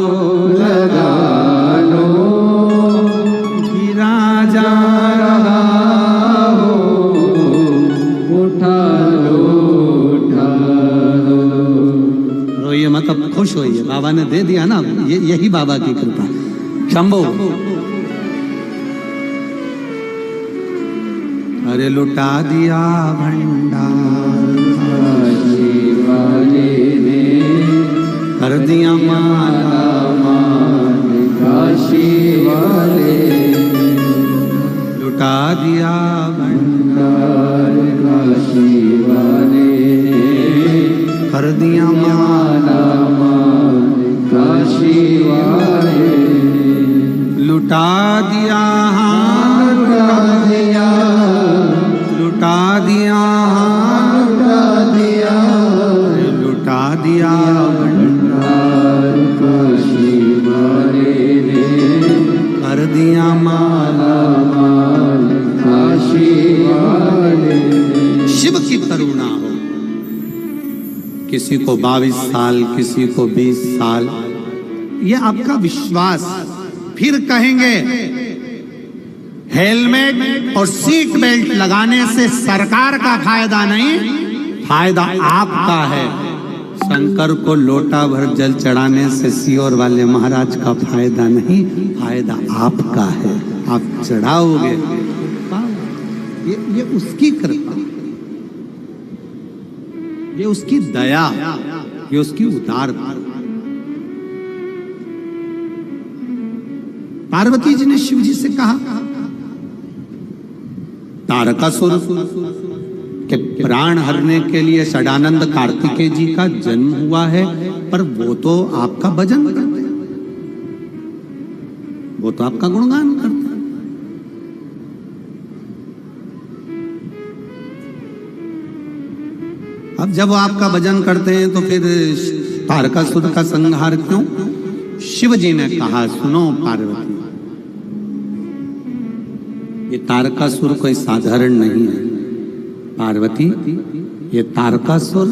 गिरा जा रहा हो, उठा लो, उठा लो। रोइए मत, अब खुश होइए, बाबा ने दे दिया ना, यही बाबा की कृपा। शंभो। अरे लुटा दिया भंडार, कर दिया माला माल, काशी वाले लुटा दिया भंडार, काशी वाले कर दिया माला माल, काशी वाले लुटा दिया, हाँ लुटा दिया, लुटा दिया, हाँ वाले ने। शिव की करुणा हो। किसी को 22 साल, किसी को 20 साल, ये आपका विश्वास। फिर कहेंगे हेलमेट और सीट बेल्ट लगाने से सरकार का फायदा नहीं, फायदा आपका है। शंकर को लोटा भर जल चढ़ाने से सियोर वाले महाराज का फायदा नहीं, फायदा आपका है। आप चढ़ाओगे, ये उसकी कृपा, ये उसकी दया, ये उसकी उदारता। पार्वती जी ने शिव जी से कहा तारकासुर के प्राण हरने के लिए षडानंद कार्तिकेय जी का जन्म हुआ है, पर वो तो आपका भजन करते हैं, वो तो आपका गुणगान करते हैं। अब जब वो आपका भजन करते हैं तो फिर तारकासुर का संहार क्यों? शिव जी ने कहा सुनो पार्वती, ये तारकासुर कोई साधारण नहीं है पार्वती, ये तारकासुर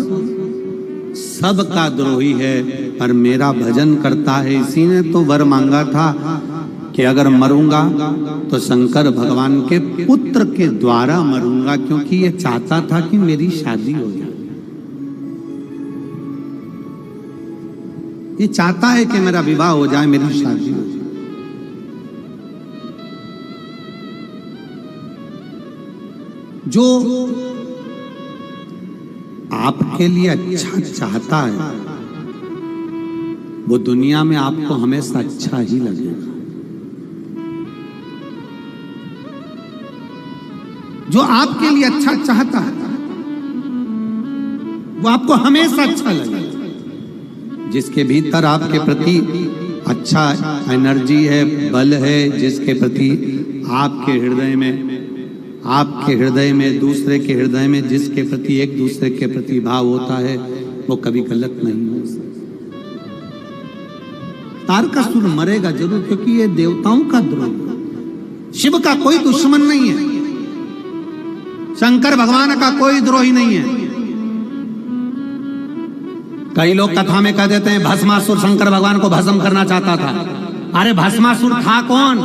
सबका द्रोही है, पर मेरा भजन करता है। इसी ने तो वर मांगा था कि अगर मरूंगा तो शंकर भगवान के पुत्र के द्वारा मरूंगा, क्योंकि ये चाहता था कि मेरी शादी हो जाए। ये चाहता है कि मेरा विवाह हो जाए, मेरी शादी हो जाए। जो आपके लिए अच्छा चाहता है वो दुनिया में आपको हमेशा अच्छा ही लगेगा। जो आपके लिए अच्छा चाहता है वो आपको हमेशा अच्छा लगेगा। जिसके भीतर आपके प्रति अच्छा एनर्जी है, बल है, जिसके प्रति आपके हृदय में दूसरे के हृदय में जिसके प्रति एक दूसरे के प्रति भाव होता है, वो कभी गलत नहीं हो सकता। तारकासुर मरेगा जरूर, क्योंकि ये देवताओं का द्रोही। शिव का कोई दुश्मन नहीं है, शंकर भगवान का कोई द्रोही नहीं है। कई लोग कथा में कह देते हैं भस्मासुर शंकर भगवान को भस्म करना चाहता था। अरे भस्मासुर था कौन?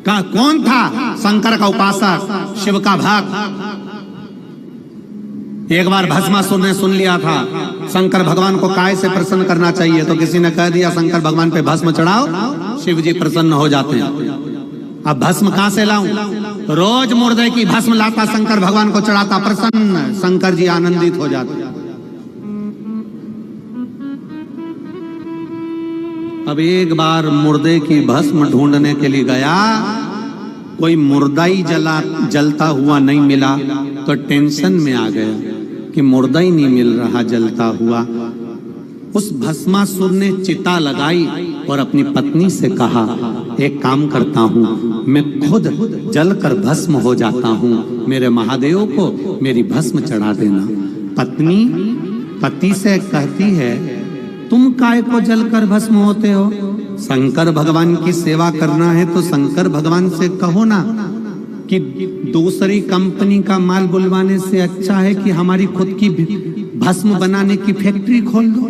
कौन था? शंकर का उपासक, शिव का भक्त। एक बार भस्मासुर ने सुन लिया था शंकर भगवान को काय से प्रसन्न करना चाहिए, तो किसी ने कह दिया शंकर भगवान पे भस्म चढ़ाओ, शिव जी प्रसन्न हो जाते हैं। अब भस्म कहां से लाऊं? रोज मुर्दे की भस्म लाता, शंकर भगवान को चढ़ाता, प्रसन्न शंकर जी आनंदित हो जाते। अब एक बार मुर्दे की भस्म ढूंढने के लिए गया, कोई मुर्दा ही जलता हुआ नहीं मिला, तो टेंशन में आ गया कि मुर्दा ही नहीं मिल रहा जलता हुआ। उस भस्मासुर ने चिता लगाई और अपनी पत्नी से कहा एक काम करता हूँ, मैं खुद जलकर भस्म हो जाता हूँ, मेरे महादेव को मेरी भस्म चढ़ा देना। पत्नी पति से कहती है तुम काय को जलकर भस्म होते हो? शंकर भगवान की सेवा करना है तो शंकर भगवान से कहो ना कि दूसरी कंपनी का माल बुलवाने से अच्छा है कि हमारी खुद की भस्म बनाने की फैक्ट्री खोल दो।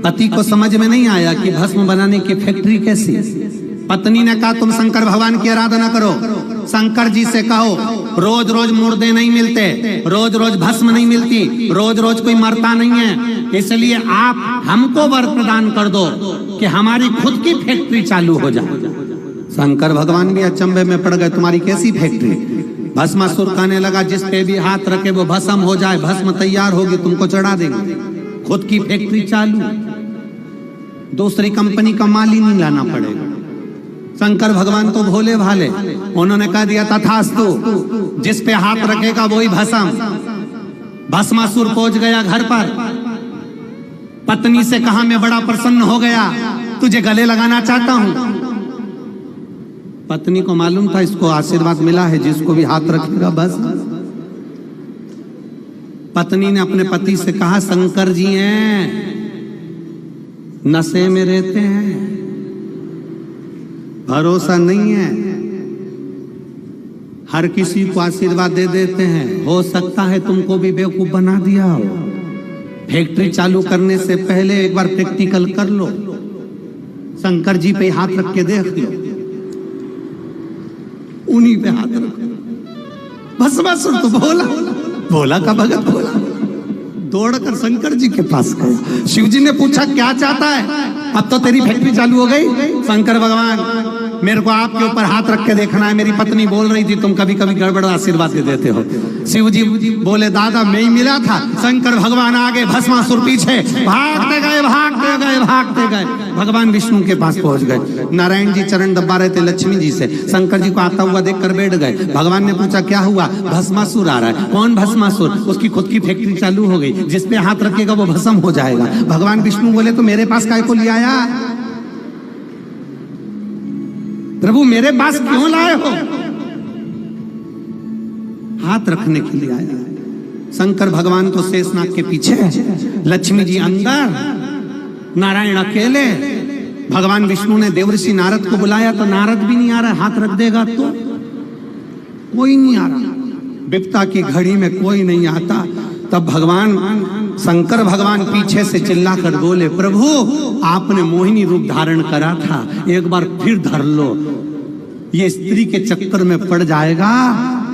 पति को समझ में नहीं आया कि भस्म बनाने की फैक्ट्री कैसी। पत्नी ने कहा तुम शंकर भगवान की आराधना करो, शंकर जी से कहो रोज रोज मुर्दे नहीं मिलते, रोज रोज भस्म नहीं मिलती, रोज रोज कोई मरता नहीं है, इसलिए आप हमको वर प्रदान कर दो कि हमारी खुद की फैक्ट्री चालू हो जाए। शंकर भगवान भी अचंभे में पड़ गए, तुम्हारी कैसी फैक्ट्री? भस्मासुर कहने लगा जिस पे भी हाथ रखे वो भस्म हो जाए, भस्म तैयार होगी तुमको चढ़ा देंगे। खुद की फैक्ट्री चालू, दूसरी कंपनी का माल ही नहीं लाना पड़ेगा। शंकर भगवान तो भोले भाले, उन्होंने कह दिया तथास्तु, जिस पे हाथ रखेगा वही भस्म। भस्मासुर पहुंच गया घर पर, पत्नी से कहा मैं बड़ा प्रसन्न हो गया, तुझे गले लगाना चाहता हूं। पत्नी को मालूम था इसको आशीर्वाद मिला है, जिसको भी हाथ रखेगा बस। पत्नी ने अपने पति से कहा शंकर जी हैं, नशे में रहते हैं, भरोसा नहीं है, हर किसी को आशीर्वाद दे देते हैं, हो सकता है तुमको भी बेवकूफ बना दिया हो। फैक्ट्री चालू करने से पहले एक बार प्रैक्टिकल कर लो, शंकर जी पे हाथ रख के देख लो, उन्हीं पे हाथ रखो, बस तो भोला भोला का भगत भोला दौड़कर शंकर जी के पास गया। शिव जी ने पूछा क्या चाहता है? अब तो तेरी फैक्ट्री चालू हो गई। शंकर भगवान, मेरे को आपके ऊपर हाथ रख के देखना है, मेरी पत्नी बोल रही थी तुम कभी कभी गड़बड़ आशीर्वाद दे देते हो। शिव जी बोले दादा मैं ही मिला था। शंकर भगवान आगे, भस्मासुर पीछे, भागते गए भागते गए भागते गए, भगवान विष्णु के पास पहुंच गए। नारायण जी चरण दबा रहे थे लक्ष्मी जी से, शंकर जी को आता हुआ देखकर बैठ गए। भगवान ने पूछा क्या हुआ? भस्मासुर आ रहा है। कौन भस्मासुर? उसकी खुद की फैक्ट्री चालू हो गई, जिसपे हाथ रखेगा वो भस्म हो जाएगा। भगवान विष्णु बोले तो मेरे पास काय को ले आया? प्रभु मेरे पास क्यों लाए हो? हाथ रखने के लिए आया। शंकर भगवान तो शेषनाग के पीछे, लक्ष्मी जी अंदर, नारायण अकेले। भगवान विष्णु ने देवर्षि नारद को बुलाया तो नारद भी नहीं आ रहा। हाथ रख देगा तो कोई नहीं आ रहा। विपता की घड़ी में कोई नहीं आता। तब भगवान शंकर भगवान पीछे से चिल्लाकर बोले प्रभु आपने मोहिनी रूप धारण करा था, एक बार फिर धर लो। ये स्त्री के चक्कर में पड़ जाएगा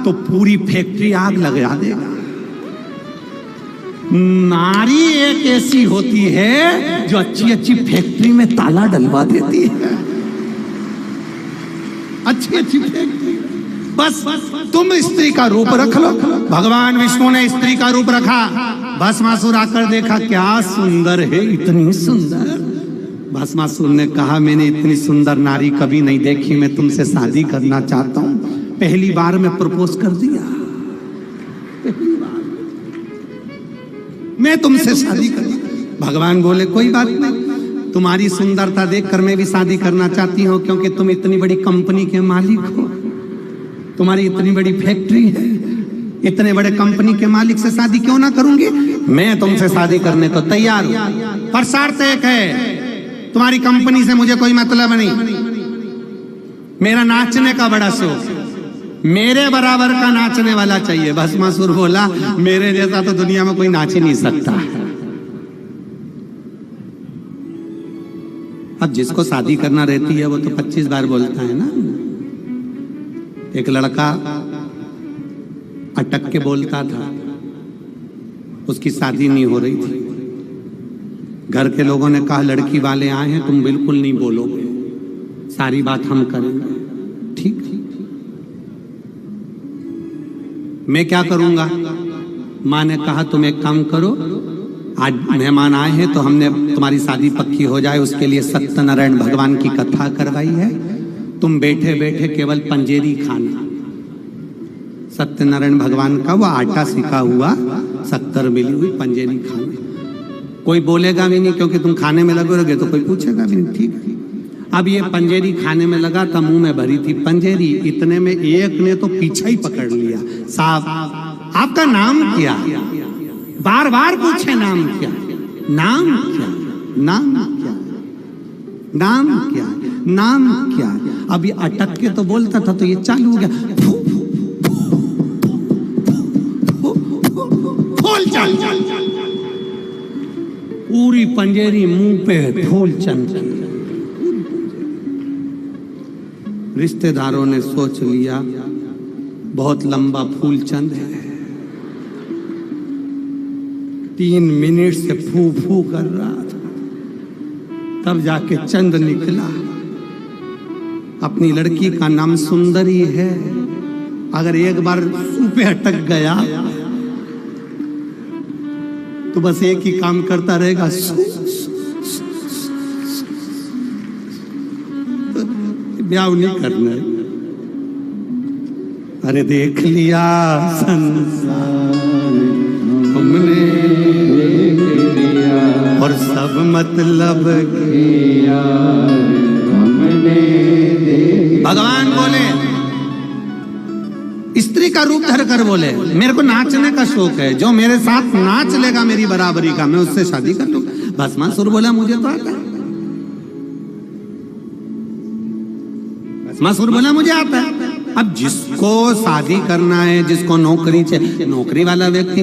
तो पूरी फैक्ट्री आग लगा देगा। नारी एक ऐसी होती है जो अच्छी अच्छी फैक्ट्री में ताला डलवा देती है। अच्छी अच्छी फैक्ट्री, बस तुम स्त्री का रूप रख लो। भगवान विष्णु ने स्त्री का रूप रखा। भस्मासुर आकर देखा क्या सुंदर है, इतनी सुंदर। भस्मासुर ने कहा मैंने इतनी सुंदर नारी कभी नहीं देखी, मैं तुमसे शादी करना चाहता हूं। पहली बार में प्रपोज कर दिया, पहली बार मैं तुमसे शादी कर। भगवान बोले कोई बात नहीं, तुम्हारी सुंदरता देखकर मैं भी शादी करना चाहती हूँ, क्योंकि तुम इतनी बड़ी कंपनी के मालिक हो, तुम्हारी इतनी बड़ी फैक्ट्री है, इतने बड़े कंपनी के मालिक से शादी क्यों ना करूंगी? मैं तुमसे शादी करने को तैयार हूं, पर शर्त एक है, तुम्हारी कंपनी से मुझे कोई मतलब नहीं। मेरा नाचने का बड़ा शौक, मेरे बराबर का नाचने वाला चाहिए। भस्मासुर बोला मेरे जैसा तो दुनिया में कोई नाच ही नहीं सकता। अब जिसको शादी करना रहती है वो तो 25 बार बोलता है ना। एक लड़का अटक के बोलता था, उसकी शादी नहीं हो रही थी। घर के लोगों ने कहा लड़की वाले आए हैं, तुम बिल्कुल नहीं बोलोगे, सारी बात हम करेंगे। ठीक, मैं क्या करूंगा? माँ ने कहा तुम एक काम करो, आज मेहमान आए हैं तो हमने तुम्हारी शादी पक्की हो जाए उसके लिए सत्यनारायण भगवान की कथा करवाई है। तुम बैठे बैठे केवल पंजेरी खाना। सत्यनारायण भगवान का वो आटा सिका हुआ, शक्कर मिली हुई पंजेरी खाना। कोई बोलेगा भी नहीं क्योंकि तुम खाने में लगे रहोगे तो कोई पूछेगा भी नहीं। ठीक है। अब ये पंजेरी खाने में लगा था, मुंह में भरी थी पंजेरी, इतने में एक ने तो पीछा ही पकड़ लिया। साहब आपका नाम क्या? बार बार पूछे नाम क्या, नाम क्या, नाम क्या, नाम क्या, नाम क्या। अब ये अटक के तो बोलता था तो ये चालू हो गया, फूल चल, पूरी पंजेरी मुंह पे फूल चल। रिश्तेदारों ने सोच लिया बहुत लंबा फूल चंद है, 3 मिनट से फू फू कर रहा था, तब जाके चंद निकला। अपनी लड़की का नाम सुंदरी है, अगर एक बार सू पे अटक गया तो बस एक ही काम करता रहेगा, ब्याह नहीं करना है। अरे देख लिया संसार हमने और सब मतलब किया हमने। भगवान बोले, स्त्री का रूप धर कर बोले मेरे को नाचने का शौक है, जो मेरे साथ नाच लेगा मेरी बराबरी का मैं उससे शादी कर लूंगा। भस्मासुर बोला मुझे तो आता है। भस्मासुर बोला मुझे आता है। अब जिसको शादी करना है, जिसको नौकरी चाहिए, नौकरी वाला व्यक्ति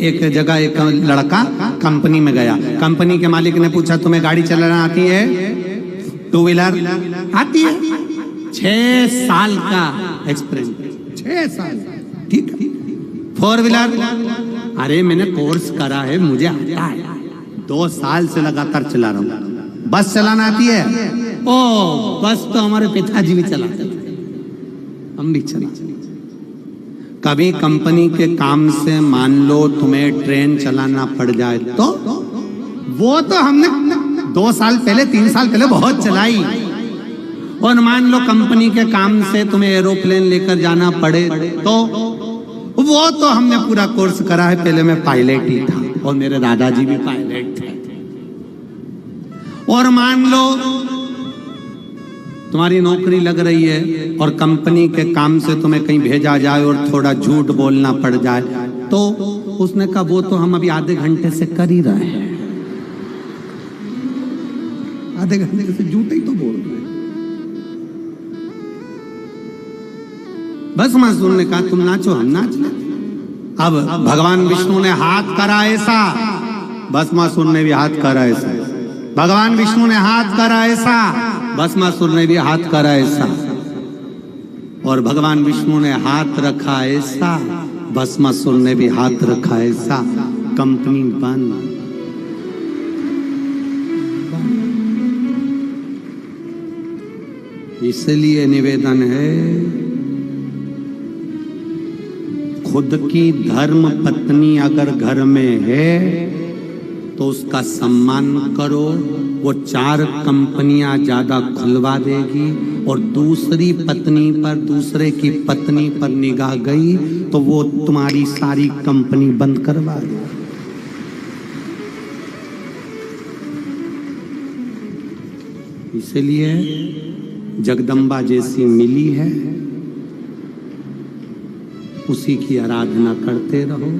एक जगह एक लड़का कंपनी में गया, कंपनी के मालिक ने पूछा तुम्हें गाड़ी चलाना आती है? टू व्हीलर आती है। 6 साल का एक्सपीरियंस, 6 साल, ठीक है। 4 व्हीलर, अरे मैंने कोर्स करा है, मुझे आता है, 2 साल से लगातार चला रहा हूं। बस चलाना आती है? ओ बस तो हमारे पिताजी भी चलाते थे, हम भी चलाते। कभी कंपनी के काम से मान लो तुम्हें ट्रेन चलाना पड़ जाए तो वो तो हमने 2 साल पहले 3 साल पहले बहुत चलाई। और मान लो कंपनी के काम से तुम्हें एरोप्लेन लेकर जाना पड़े तो वो तो हमने पूरा कोर्स करा है, पहले मैं पायलट ही था और मेरे दादाजी भी पायलट थे। और मान लो तुम्हारी नौकरी लग रही है और कंपनी के काम से तुम्हें कहीं भेजा जाए और थोड़ा झूठ बोलना पड़ जाए तो उसने कहा वो तो हम अभी आधे घंटे से कर ही रहे हैं, आधे घंटे से झूठ ही तो बोल रहे हैं। बस मासूम ने कहा तुम नाचो, हम नाच लेते। अब भगवान विष्णु ने हाथ करा ऐसा, भस्मासुर ने भी हाथ करा ऐसा। भगवान विष्णु ने हाथ करा ऐसा, भस्मासुर ने भी हाथ करा ऐसा। और भगवान विष्णु ने हाथ रखा ऐसा, भस्मासुर ने भी हाथ रखा ऐसा। कंपनी बंद। इसलिए निवेदन है, खुद की धर्म पत्नी अगर घर में है तो उसका सम्मान करो। वो 4 कंपनियां ज्यादा खुलवा देगी और दूसरी पत्नी पर, दूसरे की पत्नी पर निगाह गई तो वो तुम्हारी सारी कंपनी बंद करवा देगी। इसलिए जगदम्बा जैसी मिली है, उसी की आराधना करते रहो।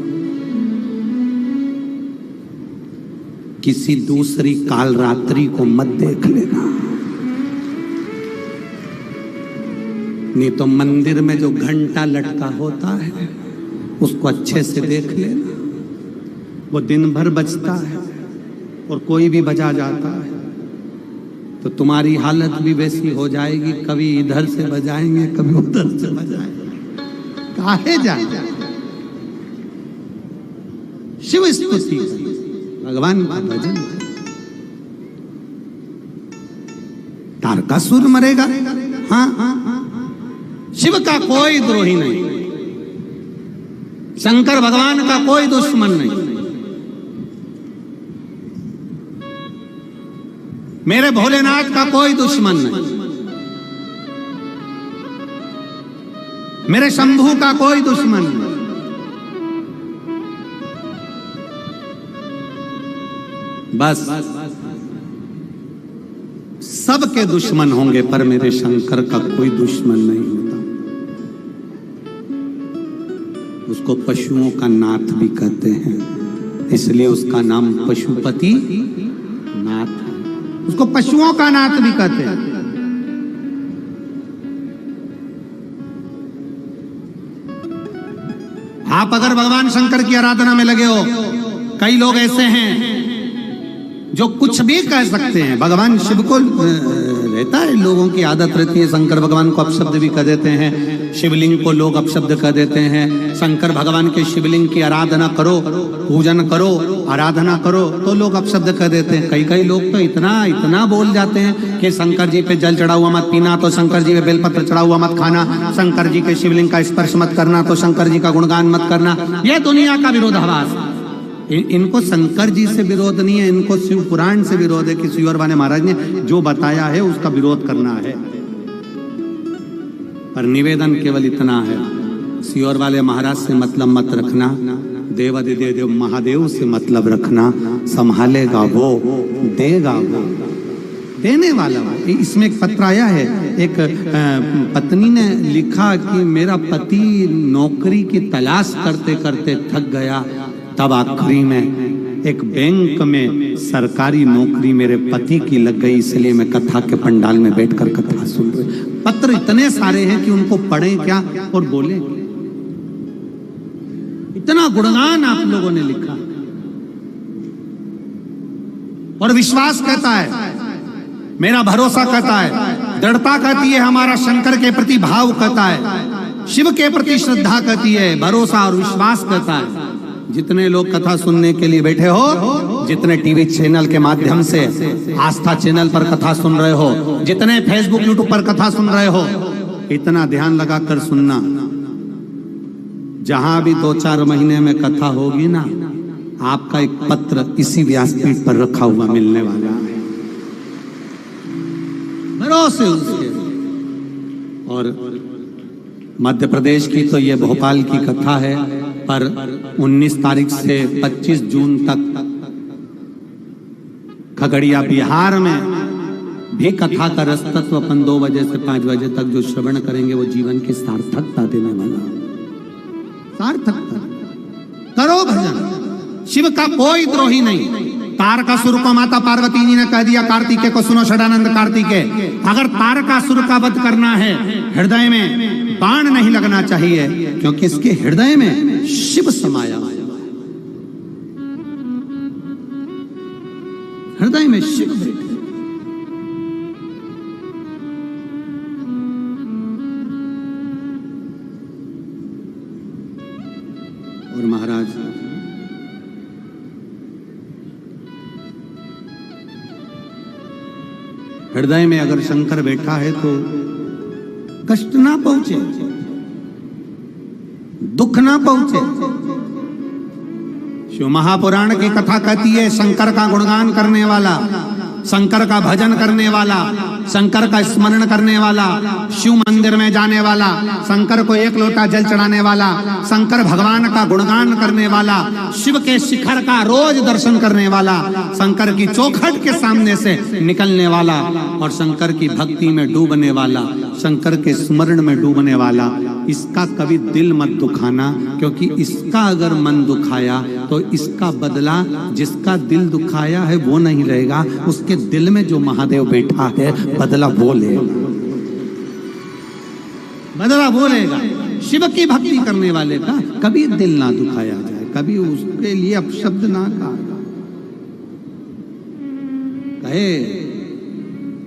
किसी दूसरी काल रात्रि को मत देख लेना, नहीं तो मंदिर में जो घंटा लटका होता है उसको अच्छे से देख लेना। वो दिन भर बजता है और कोई भी बजा जाता है तो तुम्हारी हालत भी वैसी हो जाएगी, कभी इधर से बजाएंगे कभी उधर से बजाएंगे। काहे जाए? शिव स्तुति, भगवान का भजन। तारकासुर मरेगा, हाँ, शिव का कोई द्रोही नहीं, शंकर भगवान का कोई दुश्मन नहीं। मेरे भोलेनाथ का कोई दुश्मन नहीं, मेरे शंभू का कोई दुश्मन नहीं। बस सबके दुश्मन होंगे पर मेरे शंकर का कोई दुश्मन नहीं होता। उसको पशुओं का नाथ भी कहते हैं, इसलिए उसका नाम पशुपति नाथ है। उसको पशुओं का नाथ भी कहते हैं। आप अगर भगवान शंकर की आराधना में लगे हो, कई लोग ऐसे हैं जो कुछ भी कह सकते हैं। भगवान शिव को रहता है, लोगों की आदत रहती है, शंकर भगवान को अपशब्द भी कह देते हैं, शिवलिंग को लोग अपशब्द कह देते हैं। शंकर भगवान के शिवलिंग की आराधना करो, पूजन करो, आराधना करो तो लोग अपशब्द कह देते हैं। कई लोग तो इतना बोल जाते हैं कि शंकर जी पे जल चढ़ा हुआ मत पीना, तो शंकर जी पे बेलपत्र चढ़ा हुआ मत खाना, शंकर जी के शिवलिंग का स्पर्श मत करना, तो शंकर जी का गुणगान मत करना। यह दुनिया का विरोधाभास। इनको शंकर जी से विरोध नहीं है, इनको शिव पुराण से विरोध है कि सियोर वाले महाराज ने जो बताया है उसका विरोध करना है। पर निवेदन केवल इतना है, सियोर वाले महाराज से मतलब मत रखना, देवादिदेव महादेव से मतलब रखना। संभालेगा वो, देगा वो, देने वाला वो। इसमें एक पत्र आया है, एक पत्नी ने लिखा कि मेरा पति नौकरी की तलाश करते करते थक गया, तब आखिरी में एक बैंक में सरकारी नौकरी मेरे पति की लग गई, इसलिए मैं कथा के पंडाल में बैठकर कथा सुन रही। पत्र इतने सारे हैं कि उनको पढ़ें क्या और बोले। इतना गुणगान आप लोगों ने लिखा। और विश्वास कहता है, मेरा भरोसा कहता है, दृढ़ता कहती है, हमारा शंकर के प्रति भाव कहता है, शिव के प्रति श्रद्धा कहती है, भरोसा और विश्वास कहता है। जितने लोग कथा सुनने के लिए बैठे हो, जितने टीवी चैनल के माध्यम से आस्था चैनल पर कथा सुन रहे हो, जितने फेसबुक यूट्यूब पर कथा सुन रहे हो, इतना ध्यान लगाकर सुनना, जहां भी 2-4 महीने में कथा होगी ना, आपका एक पत्र इसी व्यासपीठ पर रखा हुआ मिलने वाला है, भरोसे उसके। और मध्य प्रदेश की तो ये भोपाल की कथा है, पर 19 तारीख से 25 जून तक खगड़िया बिहार में भी कथा का रस तत्व अपन 2 बजे से 5 बजे तक जो श्रवण करेंगे वो जीवन की सार्थकता देने वाला। सार्थकता करो भजन, शिव का कोई द्रोही नहीं। तारकासुर को माता पार्वती जी ने कह दिया, कार्तिकेय को सुनो षडानंद कार्तिकेय, अगर तारकासुर का वध करना है, हृदय में बाण नहीं लगना चाहिए, क्योंकि इसके हृदय में शिव समाया हुआ है। हृदय में शिव बैठे। और महाराज हृदय में अगर शंकर बैठा है तो कष्ट ना पहुंचे, दुख ना पहुंचे। शिव महापुराण की कथा कहती है, शंकर का गुणगान करने वाला, शंकर का भजन करने वाला, शंकर का स्मरण करने वाला, शिव मंदिर में जाने वाला, शंकर को 1 लोटा जल चढ़ाने वाला, शंकर भगवान का गुणगान करने वाला, शिव के शिखर का रोज दर्शन करने वाला, शंकर की चौखट के सामने से निकलने वाला और शंकर की भक्ति में डूबने वाला, शंकर के स्मरण में डूबने वाला, इसका कभी दिल मत दुखाना, क्योंकि इसका अगर मन दुखाया तो इसका बदला जिसका दिल दुखाया है वो नहीं रहेगा, उसके दिल में जो महादेव बैठा है बदला वो लेगा, बदला वो लेगा। शिव की भक्ति करने वाले का कभी दिल ना दुखाया जाए, कभी उसके लिए अपशब्द ना कहे,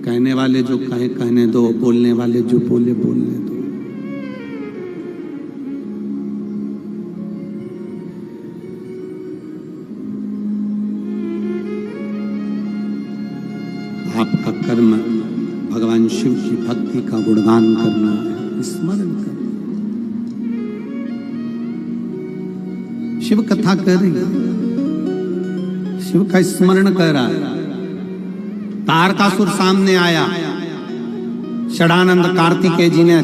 कहने वाले जो कहे कहने दो, बोलने वाले जो बोले बोलने दो। आपका कर्म भगवान शिव की भक्ति का गुणगान करना है, स्मरण करना। शिव कथा कर रही है, शिव का स्मरण कर रहा है। तारकासुर सामने आया, षडानंद कार्तिकेय जी ने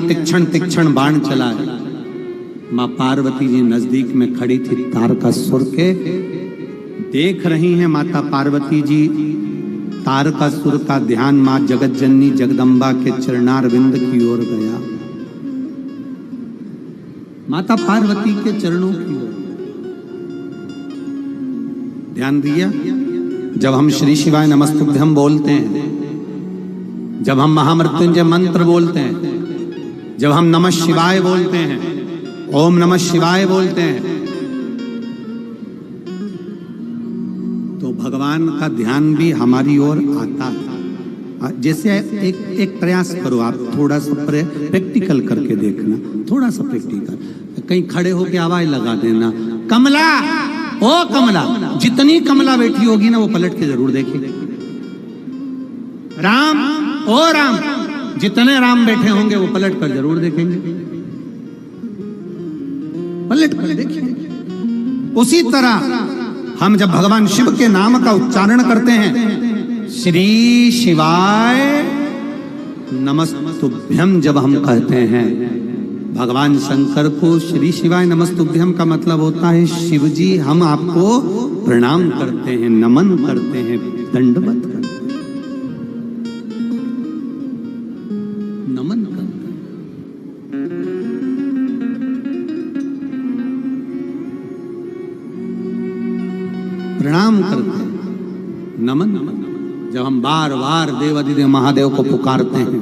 तीक्ष्ण बाण चलाया। मां पार्वती जी नजदीक में खड़ी थी, तारकासुर के देख रही हैं। माता पार्वती जी तारकासुर का ध्यान मां जगतजननी जगदम्बा के चरणारविंद की ओर गया, माता पार्वती के चरणों की ओर ध्यान दिया। जब हम श्री शिवाय नमस्तुभ्यं बोलते हैं, जब हम महामृत्युंजय मंत्र बोलते हैं, जब हम नमः शिवाय बोलते हैं, ओम नमः शिवाय बोलते हैं, तो भगवान का ध्यान भी हमारी ओर आता है। जैसे एक प्रयास करो आप, थोड़ा सा प्रैक्टिकल करके देखना, थोड़ा सा प्रैक्टिकल, कहीं खड़े होके आवाज लगा देना, कमला, ओ कमला। जितनी कमला बैठी होगी ना वो पलट के जरूर देखेगी। राम, ओ राम, जितने राम बैठे होंगे वो पलट कर जरूर देखेंगे, पलट कर देखेंगे। उसी तरह हम जब भगवान शिव के नाम का उच्चारण करते हैं, श्री शिवाय नमस्तुभ्यं जब हम कहते हैं, भगवान शंकर को श्री शिवाय नमस्तुभ्यं का मतलब होता है, शिव जी हम आपको प्रणाम करते हैं, नमन करते हैं, दंडवत करते हैं, नमन करते हैं। प्रणाम करते हैं, नमन करते हैं। जब हम बार बार देवाधिदेव महादेव को पुकारते हैं,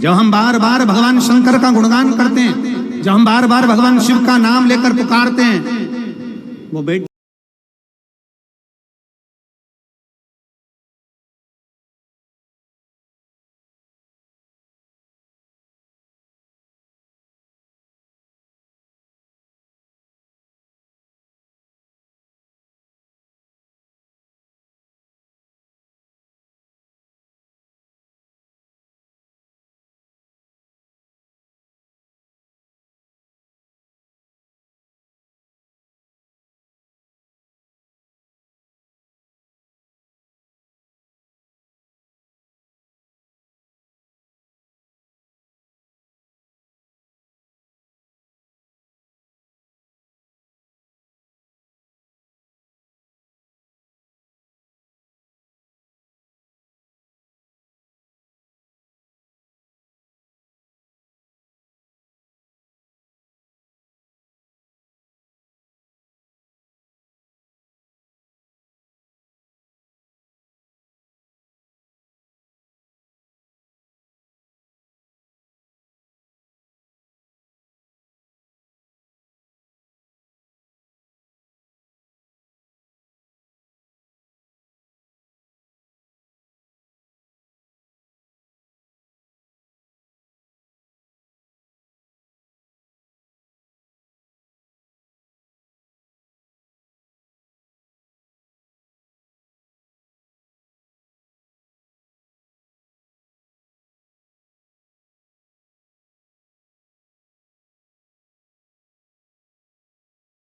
जब हम बार बार भगवान शंकर का गुणगान करते हैं, जब हम बार बार भगवान शिव का नाम लेकर पुकारते हैं, वो बेटे